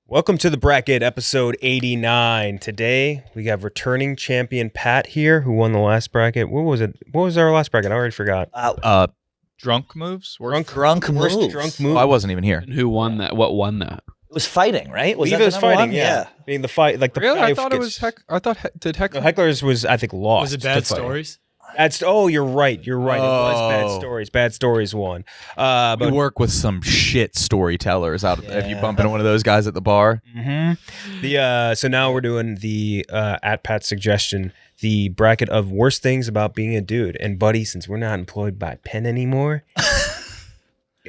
Welcome to the bracket, episode 89. Today, we have returning champion Pat here, who won the last bracket. What was it? What was our last bracket? I already forgot. Drunk moves? Drunk moves. Oh, I wasn't even here. And who won that? What won that? It was fighting, right? Was that the number one? Yeah. Being the fight, like the Really? I five thought it gets- was did Heckler? No, Heckler's was, I think, lost. Was it to Bad fighting. Stories? You're right. It was Bad Oh. Stories. Bad Stories won. We But work with some shit storytellers out if you bump into one of those guys at the bar. so now we're doing the at Pat's suggestion, the bracket of worst things about being a dude. And buddy, since we're not employed by Penn anymore,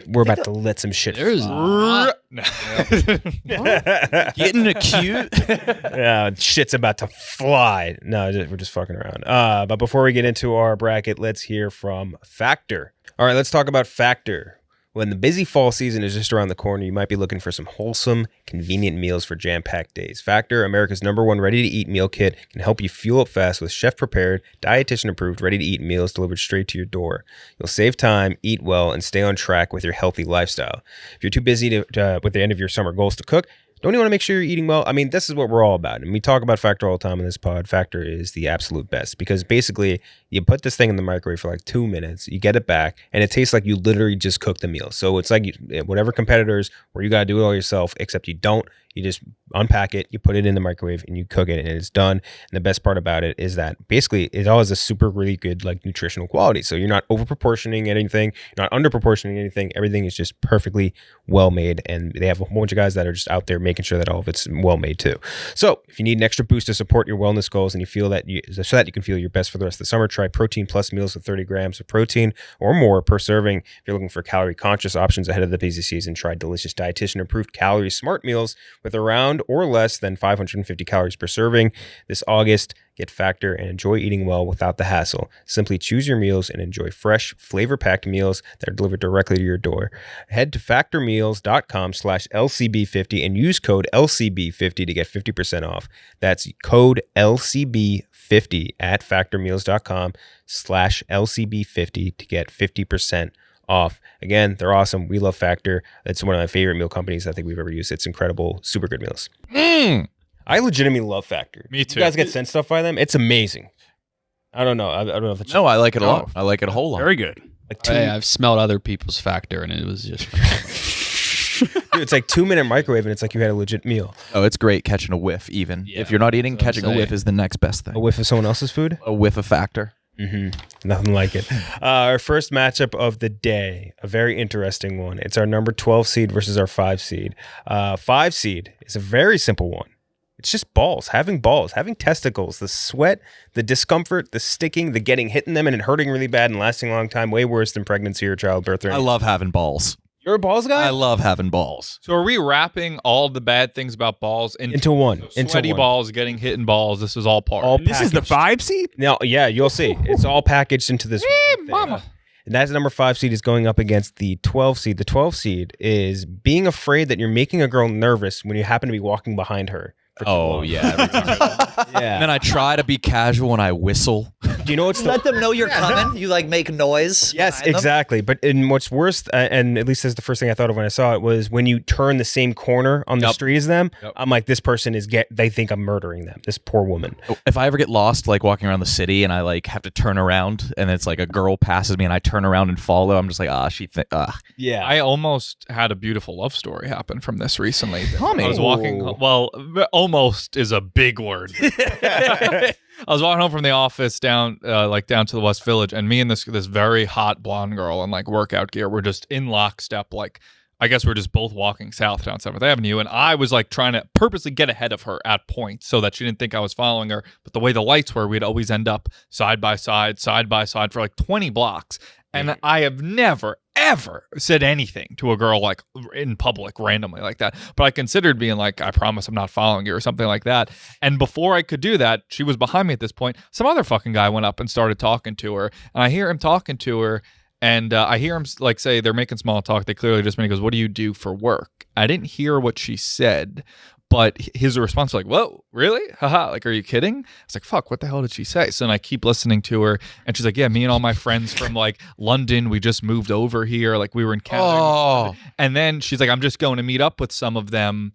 we're about to let some shit There's fly. Getting acute. Yeah, shit's about to fly. No, we're just fucking around. But before we get into our bracket, let's hear from Factor. All right, let's talk about Factor. When the busy fall season is just around the corner, you might be looking for some wholesome, convenient meals for jam-packed days. Factor, America's #1 ready-to-eat meal kit, can help you fuel up fast with chef-prepared, dietitian-approved, ready-to-eat meals delivered straight to your door. You'll save time, eat well, and stay on track with your healthy lifestyle. If you're too busy with the end of your summer goals to cook, don't you want to make sure you're eating well? I mean, this is what we're all about. And we talk about Factor all the time in this pod. Factor is the absolute best because basically you put this thing in the microwave for like 2 minutes, you get it back, and it tastes like you literally just cooked the meal. So it's like whatever competitors where you got to do it all yourself, except you don't. You just unpack it, you put it in the microwave, and you cook it, and it's done. And the best part about it is that basically it all has a super really good like nutritional quality. So you're not overproportioning anything, you're not underproportioning anything. Everything is just perfectly well made, and they have a whole bunch of guys that are just out there making sure that all of it's well made too. So if you need an extra boost to support your wellness goals, and you feel that so that you can feel your best for the rest of the summer, try Protein Plus meals with 30 grams of protein or more per serving. If you're looking for calorie conscious options ahead of the busy season, try delicious dietitian approved calorie smart meals with around or less than 550 calories per serving. This August, get Factor and enjoy eating well without the hassle. Simply choose your meals and enjoy fresh, flavor-packed meals that are delivered directly to your door. Head to factormeals.com/LCB50 and use code LCB50 to get 50% off. That's code LCB50 at factormeals.com/LCB50 to get 50% off. Again, they're awesome. We love Factor. It's one of my favorite meal companies I think we've ever used. It's incredible. Super good meals. I legitimately love Factor. Me too. You guys get sent stuff by them? It's amazing. I don't know. I don't know if it's No, I like it a lot. I like it a whole lot. very good. like Hey, I've smelled other people's Factor, and it was just dude, it's like 2-minute microwave, and it's like you had a legit meal. Oh, it's great catching a whiff even. Yeah, If you're not eating, that's what I'm catching a whiff saying. is the next best thing. A whiff of someone else's food? A whiff of Factor. Nothing like it. Our first matchup of the day, a very interesting one. It's our number 12 seed versus our 5 seed. 5 seed is a very simple one. It's just balls, having testicles, the sweat, the discomfort, the sticking, the getting hit in them and it hurting really bad and lasting a long time, way worse than pregnancy or childbirth. Or I love having balls. You're a balls guy? I love having balls. So are we wrapping all the bad things about balls Into one. Into sweaty one. balls, getting hit in balls? This is all part. All This is the packaged. 5 seed? No, yeah, you'll see. It's all packaged into this one thing. mama. And that's number 5 seed is going up against the 12 seed. The 12 seed is being afraid that you're making a girl nervous when you happen to be walking behind her. for too long. Yeah. Every time. Yeah. And then I try to be casual and I whistle. Do you know what's Let them know you're coming. You like make noise. Yes, behind them. exactly. But in what's worse, and at least that's the first thing I thought of when I saw it, was when you turn the same corner on the street as them. Yep. I'm like, this person they think I'm murdering them. This poor woman. If I ever get lost, like walking around the city, and I like have to turn around, and it's like a girl passes me, and I turn around and follow, I'm just like, Yeah. I almost had a beautiful love story happen from this recently. Tell me. I was walking. Well, almost is a big word. I was walking home from the office down to the West Village, and me and this very hot blonde girl in like workout gear were just in lockstep. Like, I guess we're just both walking south down 7th Avenue, and I was like trying to purposely get ahead of her at points so that she didn't think I was following her. But the way the lights were, we'd always end up side by side for like 20 blocks. And I have never, ever said anything to a girl like in public randomly like that. But I considered being like, I promise I'm not following you or something like that. And before I could do that, she was behind me at this point. Some other fucking guy went up and started talking to her. And I hear him talking to her. And I hear him like say they're making small talk. They clearly just mean, he goes, "What do you do for work?" I didn't hear what she said. But his response was like, "Whoa, really? Haha, like, are you kidding?" I was like, "Fuck, what the hell did she say?" So then I keep listening to her, and she's like, "Yeah, me and all my friends from like London, we just moved over here. Like, we were in Canada." Oh. And then she's like, "I'm just going to meet up with some of them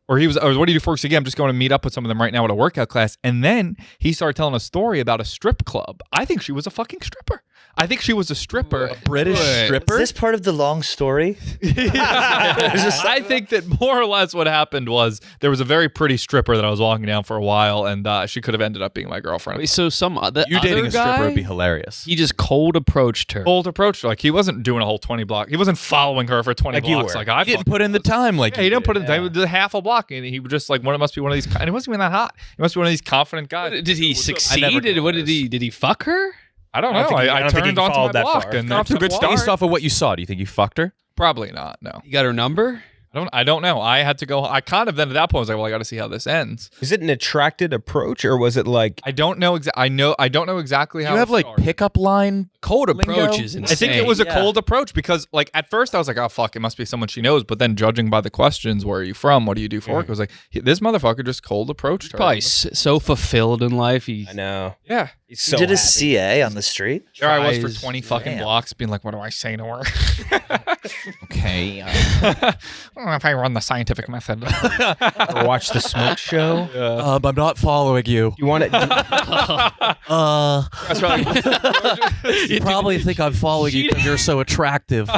or what do you do for work? So, yeah, I'm just going to meet up with some of them right now at a workout class. And then he started telling a story about a strip club. I think she was a fucking stripper. I think she was a stripper. A British stripper? Is this part of the long story? I think that more or less what happened was there was a very pretty stripper that I was walking down for a while, and she could have ended up being my girlfriend. Wait, so You dating a stripper guy, would be hilarious. He just cold approached her. Cold approach her. Like, he wasn't doing a whole 20 block. He wasn't following her for 20 Like you blocks were. like I He didn't put in the time like Yeah, he didn't put in the time. He did half a block, and he was just like, it must be one of these, and he wasn't even that hot. He must be one of these confident guys. Did he succeed? Did he fuck her? I don't I don't know. think he- I I don't think he turned onto followed my that block, far. and Got off to a good start. Based off of what you saw, do you think you fucked her? Probably not. No, You got her number? I don't know. I had to go. I kind of then at that point was like, well, I got to see how this ends. Is it an attracted approach, or was it like I don't know. I don't know exactly how. You have it like started. pickup line Cold lingo? approach is I insane. think it was a Yeah. cold approach because, like, at first I was like, oh, fuck, it must be someone she knows. But then judging by the questions, where are you from? What do you do for work? It was like, this motherfucker just cold approached her. probably so fulfilled in life. I know Yeah. he's so you did a happy. CA on the street? There I was for Tries- 20 fucking Damn. blocks being like, what do I say to her? Okay. I don't know if I run the scientific method. Or watch the smoke show. I'm not following you. You want it? That's right. You probably think I'm following you because you're so attractive.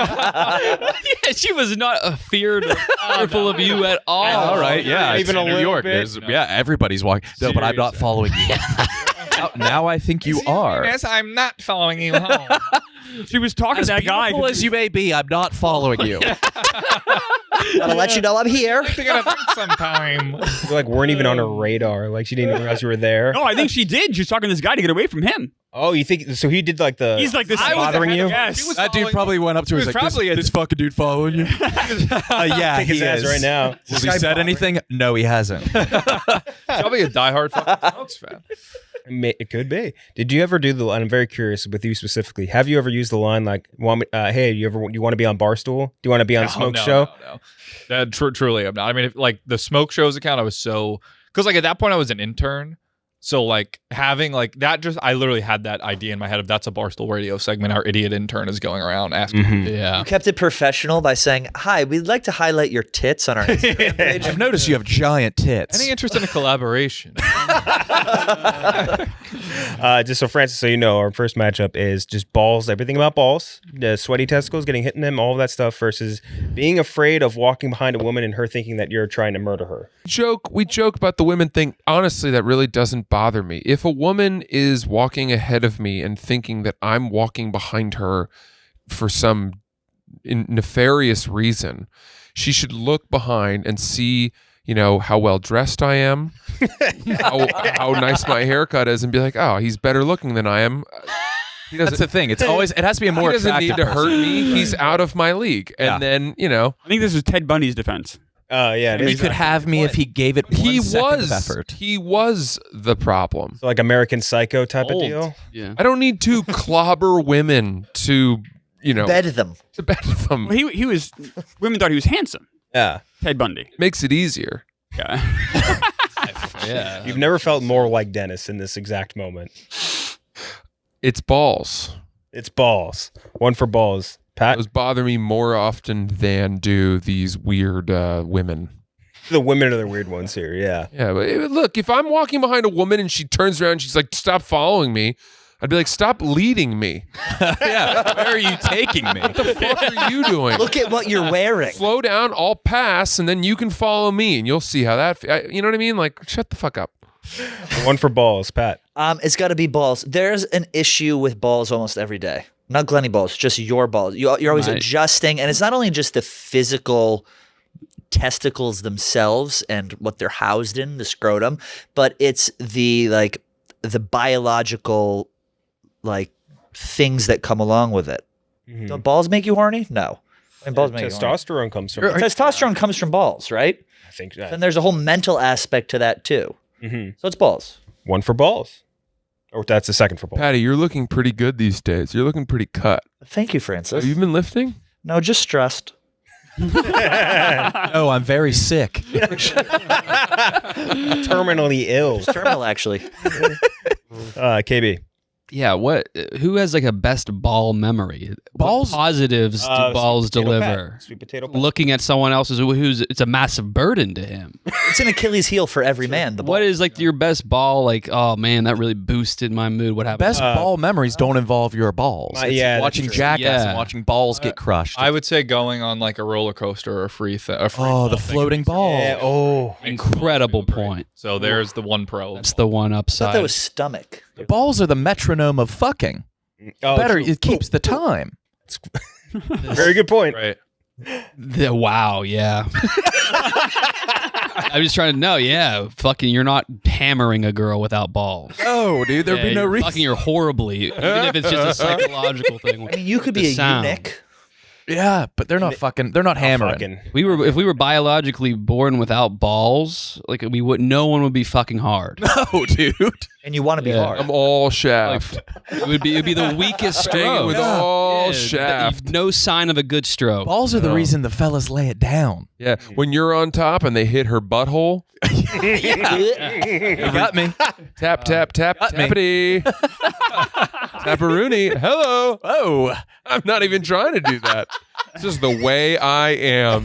Yeah, she was not fearful of you at all. All right, yeah. Even it's a New little York. bit? There's- Yeah, everybody's walking. No, but I'm not following you. now I think you are. Yes, I'm not following you home. She was talking As to that guy. beautiful as you may be, I'm not following you. Gotta let you know I'm here. I gotta think sometime. You like weren't even on her radar. Like she didn't even realize you were there. No, I think she did. She was talking to this guy to get away from him. Oh, you think so? He did like the. He's like this. I was bothering you. Yes. That dude probably went up to her. He He's was like, probably this fucking dude following you? Yeah, Kick his he ass is. right now. Has he said anything? No, he hasn't. Probably a diehard fucking Smokes fan. It could be. Did you ever do the? And I'm very curious with you specifically. Have you ever used the line like, "Hey, you want to be on Barstool? Do you want to be on Smoke Show?" No. That truly, I'm not. I mean, if, like the Smoke Shows account, I was so because like at that point I was an intern. So like having like that, just I literally had that idea in my head of that's a Barstool Radio segment. Our idiot intern is going around asking. Yeah. You kept it professional by saying, "Hi, we'd like to highlight your tits on our Instagram page." I've noticed you have giant tits. Any interest in a collaboration? Just so Francis, so you know, our first matchup is just balls. Everything about balls, the sweaty testicles, getting hit in them, all of that stuff, versus being afraid of walking behind a woman and her thinking that you're trying to murder her. We joke about the women thing. Honestly, that really doesn't bother me. If a woman is walking ahead of me and thinking that I'm walking behind her for some nefarious reason, she should look behind and see, how well dressed I am, how nice my haircut is, and be like, oh, he's better looking than I am. He That's the thing. It has to be a more he doesn't attractive need to hurt person. me. He's out of my league. And Yeah. then, I think this is Ted Bundy's defense. Yeah, it He is. could have me if he gave it one second of effort. He was the problem. So like American Psycho type of Old. deal. Yeah. I don't need to clobber women to, Bed them. to bed them. Well, he was. Women thought he was handsome. Yeah, Ted Bundy. Makes it easier. Yeah. Yeah. you've never felt more like Dennis in this exact moment. It's balls. It's balls. One for balls. Pat, Those bother me more often than do these weird women. the women are the weird ones here. Yeah. Yeah, but look, if I'm walking behind a woman and she turns around and she's like, stop following me, I'd be like, stop leading me. Yeah. Where are you taking me? What the fuck are you doing? Look at what you're wearing. Slow down, I'll pass, and then you can follow me, and you'll see how that. You know what I mean? Like, shut the fuck up. One for balls. Pat. It's got to be balls. There's an issue with balls almost every day. Not Glenny balls, just your balls. You're always Right. adjusting, and it's not only just the physical testicles themselves and what they're housed in, the scrotum, but it's the biological things that come along with it. Mhm. Do balls make you horny? No. And balls make you horny. Testosterone comes from. Testosterone comes from balls, right? I think And that. there's a whole mental aspect to that too. Mhm. So it's balls. One for balls. Or that's the second for balls. Patty, you're looking pretty good these days. You're looking pretty cut. Thank you, Francis. Have you been lifting? No, just stressed. Oh, I'm very sick. Terminally ill. Terminal, actually. KB. Yeah, who has like a best ball memory? Balls? What positives do balls Sweet potato deliver? Pat. Sweet potato Pat. Looking at someone else's it's a massive burden to him. It's an Achilles heel for every man. The ball. What is like your best ball? Like, oh man, that really boosted my mood. What happened? Best ball memories don't involve your balls. It's yeah, that's watching true. Jackass Yeah. and watching balls get crushed. I would say going on like a roller coaster or a free the floating ball. Yeah, oh. Incredible point. So there's the one pro. That's the one I upside. thought that was stomach. The balls are the metronome of fucking. Oh, Better, true. it keeps the time. Very good point. Right. Wow, yeah. I'm just trying to know, yeah. Fucking, you're not hammering a girl without balls. Oh, dude, there'd Yeah, be no you're reason. fucking her horribly, even if it's just a psychological thing. I mean, you could be The a sound. eunuch. Yeah, but they're not fucking. They're not hammering. Fucking. If we were biologically born without balls, like no one would be fucking hard. No, dude. And you want to be Yeah. hard. I'm all shaft. It'd be the weakest Hanging stroke. with all Yeah, shaft. no sign of a good stroke. Balls are the reason the fellas lay it down. Yeah, when you're on top and they hit her butthole, You got me. tap, tap, tap, Got me. tappity. Tapparoony. Hello. Oh, I'm not even trying to do that. It's just the way I am.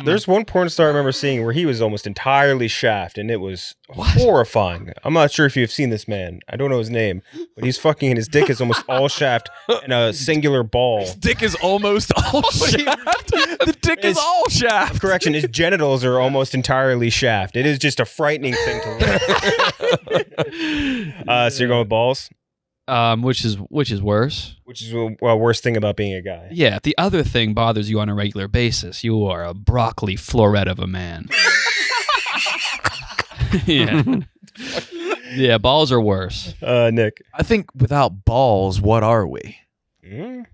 There's one porn star I remember seeing where he was almost entirely shaft, and it was horrifying. I'm not sure if you've seen this man. I don't know his name, but he's fucking, and his dick is almost all shaft and a singular ball. dick is almost all shaft. The dick is all shaft. Correction, his genitals are almost entirely shaft. It is just a frightening thing to look at. So you're going with balls? Which is worse. Which is the worst thing about being a guy. Yeah, if the other thing bothers you on a regular basis, you are a broccoli floret of a man. Yeah. Yeah, balls are worse. Nick. I think without balls, what are we? Mm?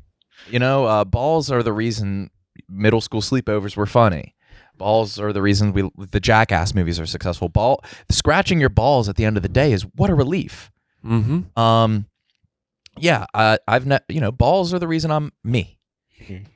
You know, balls are the reason middle school sleepovers were funny. Balls are the reason the Jackass movies are successful. Scratching your balls at the end of the day is what a relief. Mm-hmm. Yeah, balls are the reason I'm me.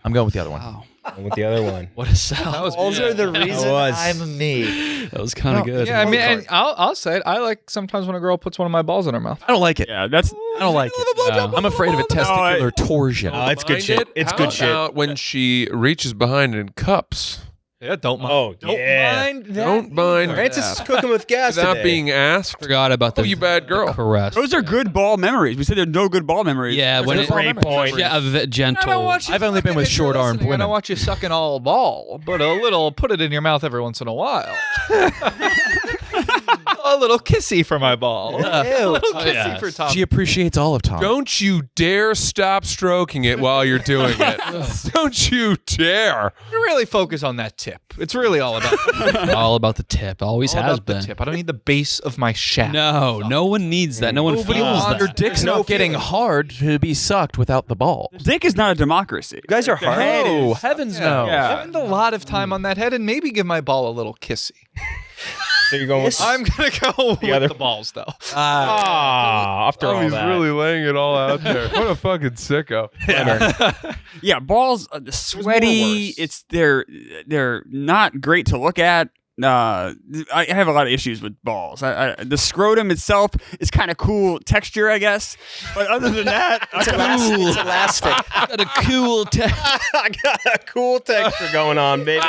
I'm going with the other one. Wow. And with the other one. What a sell. Balls are the reason was. I'm me. That was kind of good. Yeah, I mean, and I'll say it. I like sometimes when a girl puts one of my balls in her mouth. I don't like it. Yeah, that's I don't like it. I'm afraid of a testicular torsion. Oh, it's good Mind shit. it? It's How good shit. about when she reaches behind and cups? Yeah, don't mind. Oh, yeah. Mind that. Don't mind Francis is cooking with gas without today. being asked. Forgot about the Oh, you bad girl. the caress. those are good ball memories. We said there's no good ball memories. Yeah, when Those it, are great points. yeah, gentle. I don't want you I've only been with if you're short-armed listening, I women. don't want you sucking all ball, but a little, put it in your mouth every once in a while. A little kissy for my ball. A little kissy yes. for Tom. She appreciates all of Tom. Don't you dare stop stroking it while you're doing it. Don't you dare. really focus on that tip. It's really all about All about the tip. Always all has about the been. tip. I don't need the base of my shaft. No one needs that. No one Nobody feels wants that. Your dick's No not getting feeling. hard to be sucked without the ball. Dick is not a democracy. You guys are hard. Oh, heavens no. Yeah. Spend a lot of time on that head and maybe give my ball a little kissy. So you're going with I'm gonna go with other- the balls though. after all he's that. really laying it all out there. What a fucking sicko. Yeah, balls, sweaty. worse. It's they're not great to look at. I have a lot of issues with balls. The scrotum itself is kind of cool texture, I guess. But other than that, It's elastic. Got a cool tip. I got a cool texture going on, baby.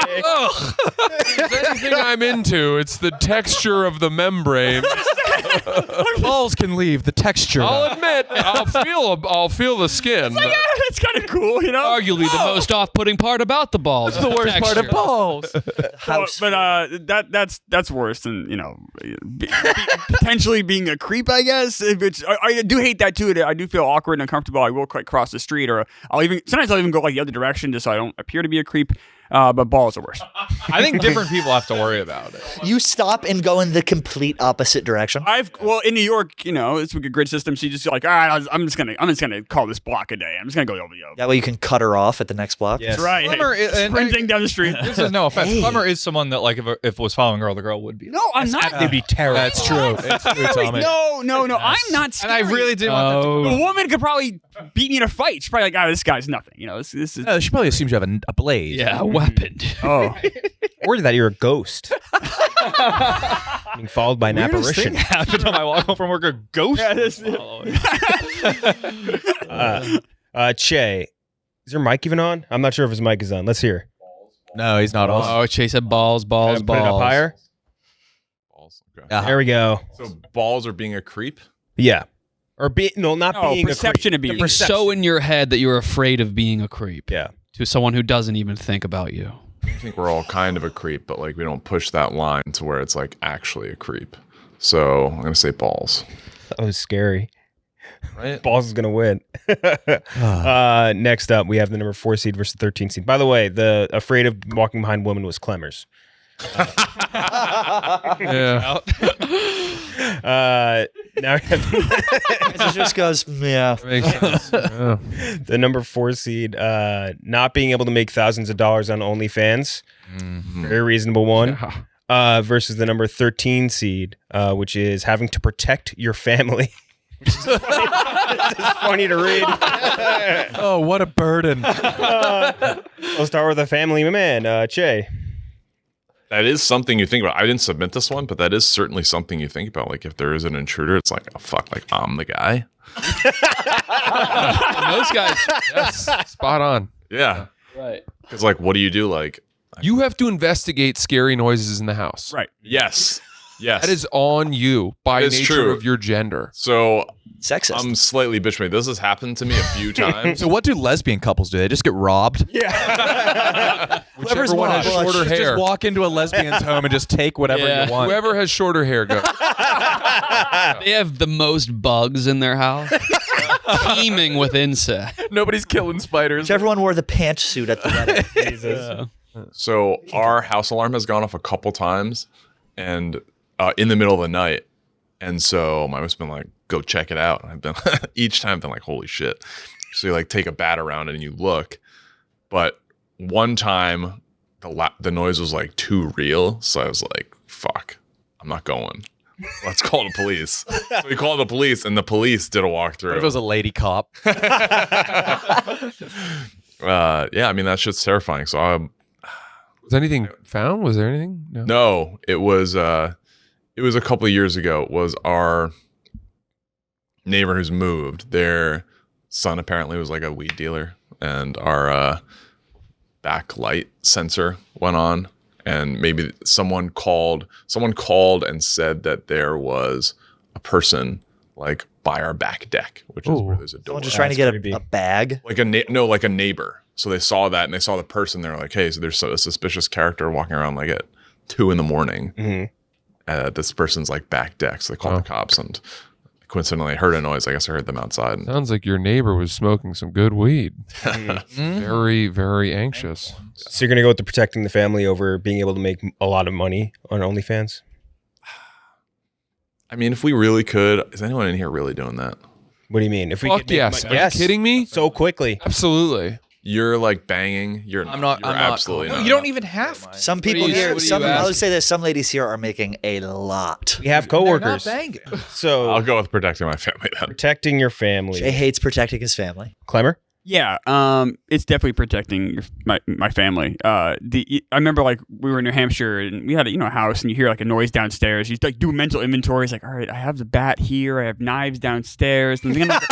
If anything I'm into, it's the texture of the membrane. Balls can leave the texture. I'll admit, I'll feel the skin. but- it's kind of cool, you know. Arguably the most off-putting part about the balls. the worst part of balls. House. But that's worse than potentially being a creep, I guess. Which I do hate that too. I do feel awkward and uncomfortable. I will cross the street, or sometimes I'll even go like the other direction just so I don't appear to be a creep. But balls are worse. I think different people have to worry about it. You stop and go in the complete opposite direction. In New York, it's a good grid system. So you just like, all right, I'm just gonna call this block a day. I'm just gonna go over the. That way you can cut her off at the next block. Yes. That's right. Klemmer is- and- Sprinting down the street. This is no offense. Hey. Klemmer is someone that like if was following a girl, the girl would be. No, I'm not. They'd be terrible. That's true. It's true, Tommy. No. I'm not. And Scary. I really didn't want that to A woman could probably beat me in a fight. She's probably like, this guy's nothing. This is. She probably assumes you have a blade. Yeah, a weapon. Oh. Or that you're a ghost. Being followed by an apparition. Every time I walk home from work, a ghost. Yeah, is that's- following. Cheah, is your mic even on? I'm not sure if his mic is on. Let's hear. No, he's not on. Oh, Chase said balls, balls, Put it up balls. higher. Balls. Okay. There we go. So balls are being a creep. Yeah. Or not being perception a of creep. being The a creep. So in your head that you're afraid of being a creep. Yeah. To someone who doesn't even think about you. I think we're all kind of a creep, but like we don't push that line to where it's like actually a creep. So I'm gonna say balls. That was scary. Right? Balls is going to win. Next up, we have the number 4 seed versus the 13 seed. By the way, the afraid of walking behind women was Klemmer's. Yeah. Now we have It just goes, yeah. That makes sense. Yeah. the number 4 seed, not being able to make thousands of dollars on OnlyFans. Very reasonable one. Versus the number 13 seed, which is having to protect your family. Which is funny. This is funny to read. Oh, what a burden. We'll start with a family man, Cheah. That is something you think about. I didn't submit this one, but that is certainly something you think about. Like if there is an intruder, it's like, oh fuck, like I'm the guy. And those guys. Yes. Spot on. Yeah. Right. Because like, what do you do? Like, You have to investigate scary noises in the house. Right. yes. That is on you by That is nature true. of your gender. So Sexist. I'm slightly bitching. This has happened to me a few times. So what do lesbian couples do? They just get robbed? Whichever one has shorter hair. Just walk into a lesbian's home and just take whatever Yeah. you want. Whoever has shorter hair, go. They have the most bugs in their house. Teeming with insects. Nobody's killing spiders. Whichever one wore the pantsuit at the wedding. Jesus. So our house alarm has gone off a couple times, and in the middle of the night. And so my wife's been like, go check it out. And I've been each time I've been like, holy shit. So you like take a bat around it and you look. But one time the noise was like too real. So I was like, fuck, I'm not going. Let's call the police. So we called the police and the police did a What if it walkthrough. was a lady cop? Yeah, I mean, that shit's terrifying. So Was anything found? Was there anything? No. no, it was a couple of years ago. It was our neighbor who's moved. Their son apparently was like a weed dealer, and our backlight sensor went on, and maybe someone called and said that there was a person like by our back deck, which is where there's a door. Someone just trying to get a bag. Like a neighbor. So they saw that and they saw the person. They're like, hey, so there's a suspicious character walking around like at 2 a.m. This person's like back deck. So they called the cops, and coincidentally I heard a noise. I guess I heard them outside. Sounds like your neighbor was smoking some good weed. Very, very anxious. So you're going to go with the protecting the family over being able to make a lot of money on OnlyFans? I mean, if we really could, is anyone in here really doing that? What do you mean? If we Fuck could make yes. money- Are you kidding me? So quickly. Absolutely. You're like banging. You're I'm not- You're I'm not absolutely cool. not. You don't even have to. Some people you- here, what are you some I would asking? say that some ladies here are making a lot. We have coworkers. So I'll go with protecting my family then. protecting your family. Jay hates protecting his family. Clemmer? Yeah, it's definitely protecting my family. I remember like we were in New Hampshire and we had a house, and you hear like a noise downstairs. You like do a mental inventory. It's like, all right, I have the bat here. I have knives downstairs. And I'm thinking,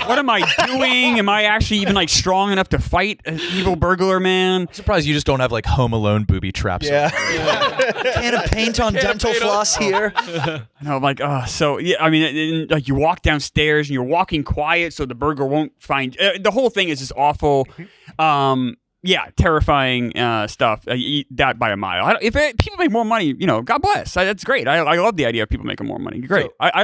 what am I doing? Am I actually even like strong enough to fight an evil burglar man? I'm surprised you just don't have like Home Alone booby traps. Can of paint on dental floss here. And I'm like, oh, so yeah. I mean, like you walk downstairs and you're walking quiet, so the burglar won't find. The whole thing is just awful. Yeah, terrifying stuff. I eat that by a mile. If people make more money, God bless. That's great. I love the idea of people making more money. Great. So- I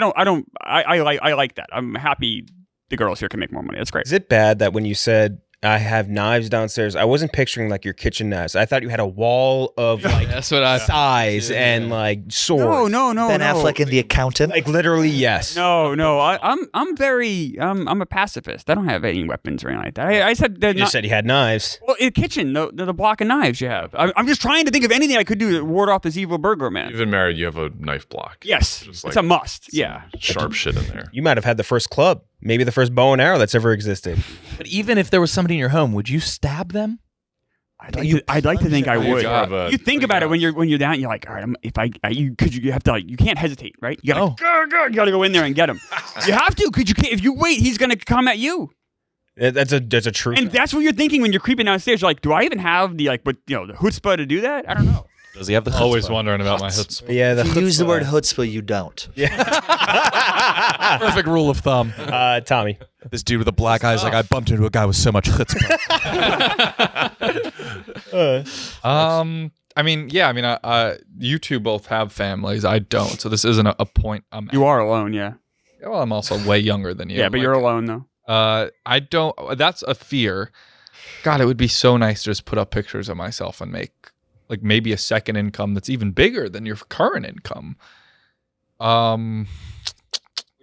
like that. I'm happy the girls here can make more money. That's great. Is it bad that when you said I have knives downstairs, I wasn't picturing like your kitchen knives. I thought you had a wall of like That's what I size and like swords. No. Ben Affleck and the accountant. Like literally, yes. No. I'm a pacifist. I don't have any weapons or anything like that. I said they're You just not. said you had knives. Well, in the kitchen, the block of knives you have. I'm just trying to think of anything I could do to ward off this evil burglar man. Even married, you have a knife block. Yes, Just it's like a must. some Yeah. Sharp shit in there. You might have had the first club, maybe the first bow and arrow that's ever existed. But even if there was somebody in your home, would you stab them? I'd like to think I would. God. You think about it when you're down. You're like, all right, you have to you can't hesitate, right? You gotta go in there and get him. You have to, because you can't. If you wait, he's gonna come at you. That's a truth. And that's what you're thinking when you're creeping downstairs. You're like, do I even have the the chutzpah to do that? I don't know. Does he have the Always chutzpah? wondering about my chutzpah. Yeah, If you use the word chutzpah, you don't. Perfect rule of thumb. Tommy. This dude with the black eyes, like I bumped into a guy with so much chutzpah. I mean, you two both have families. I don't, so this isn't a point I'm. You are alone, yeah. Well, I'm also way younger than you. Yeah, but you're alone though. I don't. That's a fear. God, it would be so nice to just put up pictures of myself and make like maybe a second income that's even bigger than your current income.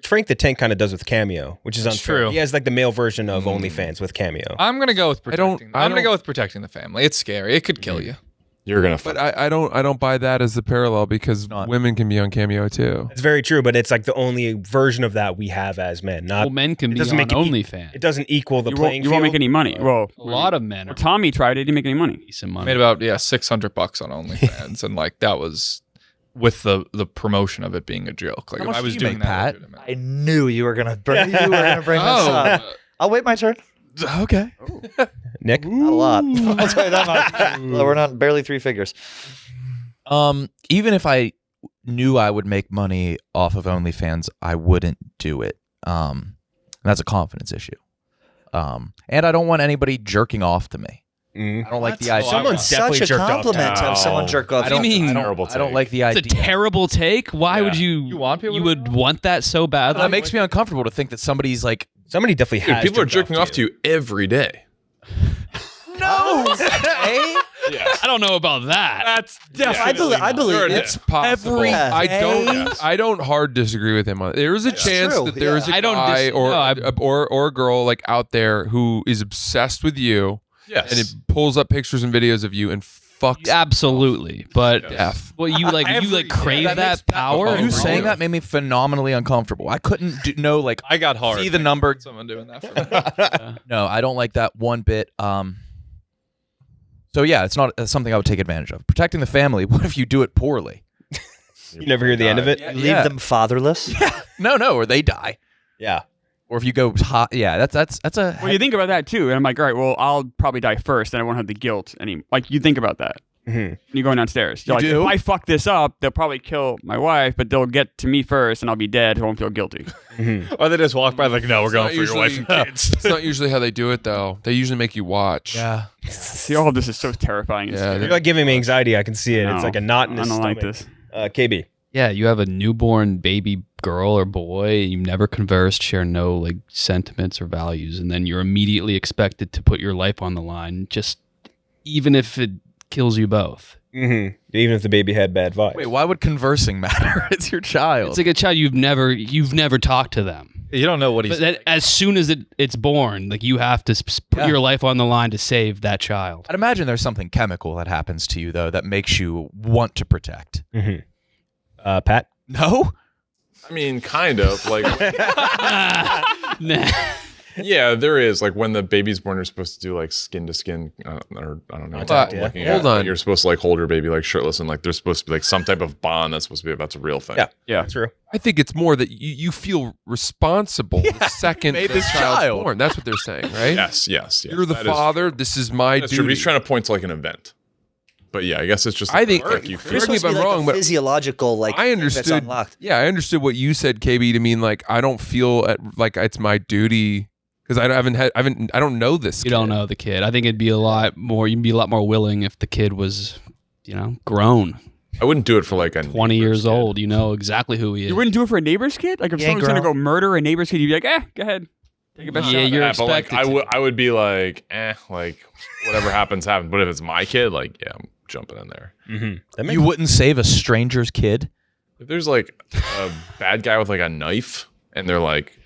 Frank the Tank kind of does with Cameo, which is That's unfair. true. He has like the male version of OnlyFans with Cameo. I'm gonna go with protecting. I I'm gonna don't- go with protecting the family. It's scary. It could kill you. You're gonna. But I don't buy that as the parallel because Not. women can be on Cameo too. It's very true, but it's like the only version of that we have as men. Not Well, men can it be doesn't on make it OnlyFans. it doesn't equal the You playing won't make field. any money. Well, A lot of men are Tommy tried it. He didn't make any money. decent I money. made about $600 on OnlyFans, and like that was with the promotion of it being a joke. Like How if much I was do you doing make, that, Pat? I knew you were gonna bring this up. I'll wait my turn. Okay. Nick? Not a lot. I'll tell you that much. Well, we're not barely 3 figures. Even if I knew I would make money off of OnlyFans, I wouldn't do it. And that's a confidence issue. And I don't want anybody jerking off to me. Mm. I don't like the idea. Someone's definitely Such a jerked off. compliment to have someone jerk off. I don't, mean? I Terrible don't, I don't take. like the It's a idea. terrible take. Why would you? You want people You to would know? want that so badly. That makes me uncomfortable to think that somebody's like, Somebody definitely Dude, has. people are jerked jerking off to you every day. no, Yeah. I don't know about that. That's I believe Sure it it. It's possible. Every I don't. day. I don't hard disagree with him on. There is a chance true, that there is yeah. a I don't guy dis- no, I- or a girl like out there who is obsessed with you Yes. and it pulls up pictures and videos of you and fucks Absolutely, but death. well, you like crave that power. you Oh, saying really? that made me phenomenally uncomfortable. I couldn't know like I got hard. see the number. Someone doing that for me. No, I don't like that one bit. So yeah, it's not something I would take advantage of. Protecting the family. What if you do it poorly? You never hear the end of it? You leave them fatherless. No, or they die. Yeah. Or if you go hot, yeah, that's a. Well, you think about that too, and I'm like, all right, well, I'll probably die first, and I won't have the guilt anymore. Like, you think about that. Mhm. When you're going downstairs. You're You like, do? if I fuck this up, they'll probably kill my wife, but they'll get to me first, and I'll be dead. I won't feel guilty. Or they just walk by like, no, we're It's going not for your wife and kids. It's not usually how they do it though. They usually make you watch. Yeah. See, all of this is so terrifying. And Yeah, scary. You're like giving me anxiety. I can see it. It's No, like a knot in I his don't stomach. like this. KB. Yeah, you have a newborn baby girl or boy, you've never conversed, share no like sentiments or values, and then you're immediately expected to put your life on the line, just even if it kills you both. Mm-hmm. Even if the baby had bad vibes. Wait, why would conversing matter? It's your child. It's like a child you've never talked to them. You don't know what he's. But then, as soon as it's born, like you have to put Yeah. your life on the line to save that child. I'd imagine there's something chemical that happens to you though that makes you want to protect. Mm-hmm. Pat? No. I mean, kind of like. Nah. Yeah, there is. Like when the baby's born, you're supposed to do like skin to skin, or I don't know. Contact, I'm yeah. looking Hold at, on. You're supposed to like hold your baby like shirtless, and like there's supposed to be like some type of bond that's supposed to be that's a real thing. Yeah. Yeah. True. I think it's more that you feel responsible the second made the this child's child. born. That's what they're saying, right? Yes. You're the that is- father. This is my That's true. duty. But he's trying to point to like an event. But yeah, I guess it's just. I think- like, you There's feel Correct me supposed to if be I'm like wrong, a but physiological like I thing that's understood. unlocked. Yeah, I understood what you said, KB, to mean like I don't feel like it's my duty because I don't know this. You don't kid. know the kid. I think it'd be a lot more. You'd be a lot more willing if the kid was, grown, I wouldn't do it for like a 20 years neighbor's kid. old. You know exactly who he is. You wouldn't do it for a neighbor's kid? Like, if Yeah, someone's going to girl. go murder a neighbor's kid, you'd be like, go ahead. Take your best Yeah, shot. you're Yeah, but like expected I would be like, like whatever happens. But if it's my kid, like yeah, I'm jumping in there. Mm-hmm. That makes You wouldn't save a stranger's kid. If there's like a bad guy with like a knife and they're like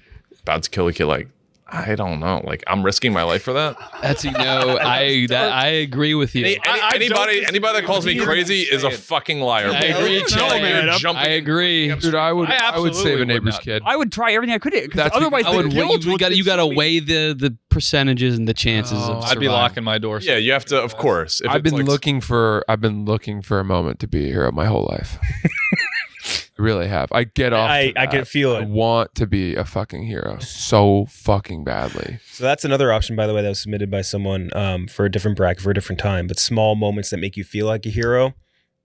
about to kill a kid, like I don't know. Like, I'm risking my life for that. That's I agree with you. Anybody that calls me crazy is a fucking liar. I agree, Cheah. man. I agree. Dude, I would absolutely save a would neighbor's not. kid. I would try everything I could because That's otherwise because- the guilt You would got to consume me. weigh the percentages and the chances of I'd be survival. locking my door. Yeah, you have to, of course. If I've it's been like- looking for a moment to be a hero my whole life. I really have. I get off. I to can that. feel I it. want to be a fucking hero so fucking badly. So that's another option, by the way, that was submitted by someone for a different bracket for a different time. But small moments that make you feel like a hero.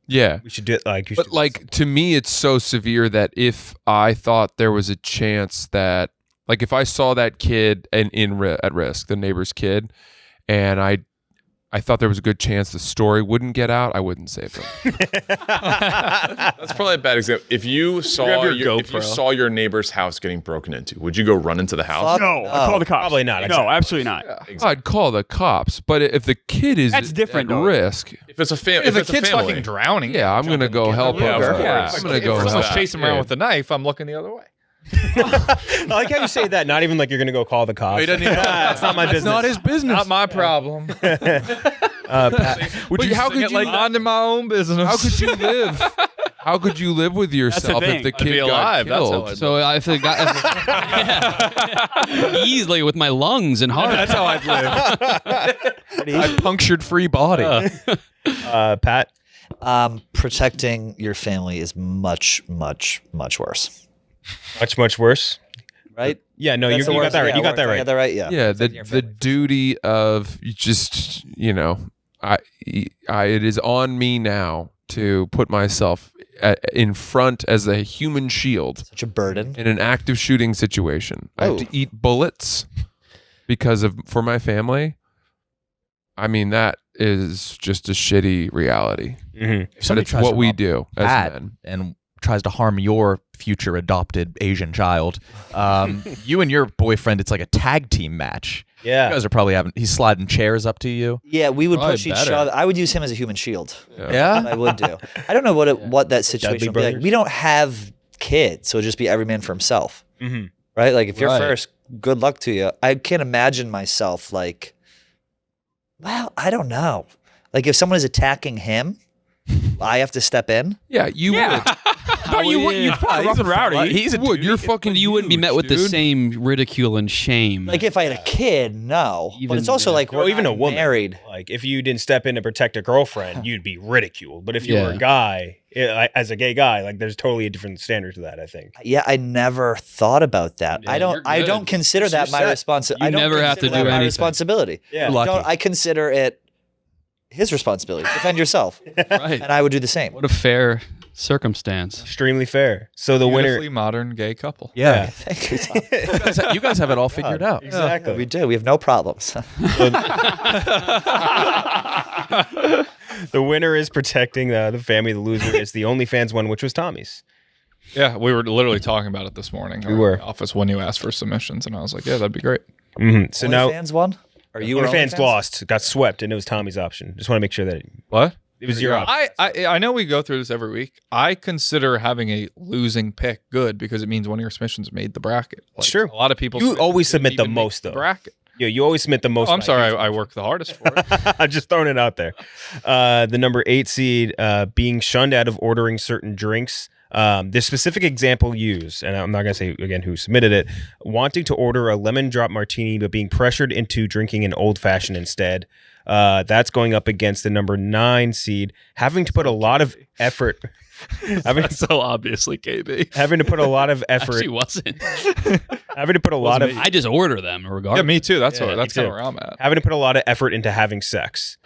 Yeah. We should do it like. But like to me, it's so severe that if I thought there was a chance that, like, if I saw that kid at risk, the neighbor's kid, and I thought there was a good chance the story wouldn't get out, I wouldn't save them. That's probably a bad example. If you saw your neighbor's house getting broken into, would you go run into the house? Fuck No, I call the cops. Probably not. No, absolutely not. I'd call the cops, but if the kid is That's different, at though. risk, If it's a family, If the kid's fucking drowning, yeah, I'm gonna go help Yeah, him. of course. I'm gonna go If someone's help. chasing him around Yeah. with a knife, I'm looking the other way. I like how you say that. Not even like you're gonna go call the cops. he doesn't even know. It's not my business. Not his business. Not my problem. Pat, Would you, how Sing could it like you? minding my own business? How could you live? How could you live with yourself thing. if the I'd kid be alive. got That's killed? how I'd So if it got easily with my lungs and heart. That's how I'd live. I punctured free body. Pat. Protecting your family is much, much, much worse. Much worse. Right? Yeah. No, you That's the got worst. that right. Yeah, You got that I right. got that right. Yeah. Yeah, Protecting your the family. duty of just it is on me now to put myself in front as a human shield Such a burden. in an active shooting situation. I have to eat bullets for my family. I mean, that is just a shitty reality. Mm-hmm. If But somebody it's tries what to we rob do as Pat men. and tries to harm your future adopted Asian child, you and your boyfriend, it's like a tag team match. You Yeah. guys are probably he's sliding chairs up to you. Yeah, we would Probably push each better. other. I would use him as a human shield. Yeah. I would do. I don't know what that situation would be like. brothers? We don't have kids, so it'd just be every man for himself. Mm-hmm. Right? Like if you're Right. first, good luck to you. I can't imagine myself like, well, I don't know. Like if someone is attacking him, I have to step in. Yeah, you would. No, you wouldn't. You'd probably rough and rowdy. He's a You would. dude. You're fucking. You wouldn't be met with the huge, dude. same ridicule and shame. Like if I had a kid, no. But Even- it's also like Well, we're even not a woman. married. Like if you didn't step in to protect a girlfriend, you'd be ridiculed. But if you were a Yeah. guy, as a gay guy, like there's totally a different standard to that. I think. Yeah, I never thought about that. Yeah, I you're don't good. consider You're that my set. responsibility. You I don't never have to consider do that my anything. responsibility. Yeah. Lucky. I consider it his responsibility. Defend yourself. right. And I would do the same. What a fair circumstance. Extremely fair. So the winner. Beautifully modern gay couple. Yeah. Thank you, Tom. You guys have it all figured out. Exactly. We do. We have no problems. The winner is protecting the family. The loser is the OnlyFans one, which was Tommy's. Yeah, we were literally talking about it this morning. We were. in the office when you asked for submissions, and I was like, "Yeah, that'd be great." Mm-hmm. So now OnlyFans won? Are you an OnlyFans OnlyFans? lost, got swept, and it was Tommy's option. Just want to make sure that What? it was your option. I know we go through this every week. I consider having a losing pick good because it means one of your submissions made the bracket. It's true. A lot of people. You always submissions submit the didn't even make most, though. Bracket. Yeah, you always submit the most. Oh, I'm sorry. by I work the hardest for it. I'm just throwing it out there. The number 8 seed being shunned out of ordering certain drinks. The specific example used, and I'm not going to say again who submitted it, wanting to order a lemon drop martini, but being pressured into drinking an old fashioned instead. That's going up against the number 9 seed, having to put a lot of effort. That's so obviously KB. Having to put a lot of effort. Actually, wasn't. Having to put a lot of. I just order them regardless. Yeah, me too. That's Yeah, what. That's me kind too. of where I'm at. Having to put a lot of effort into having sex.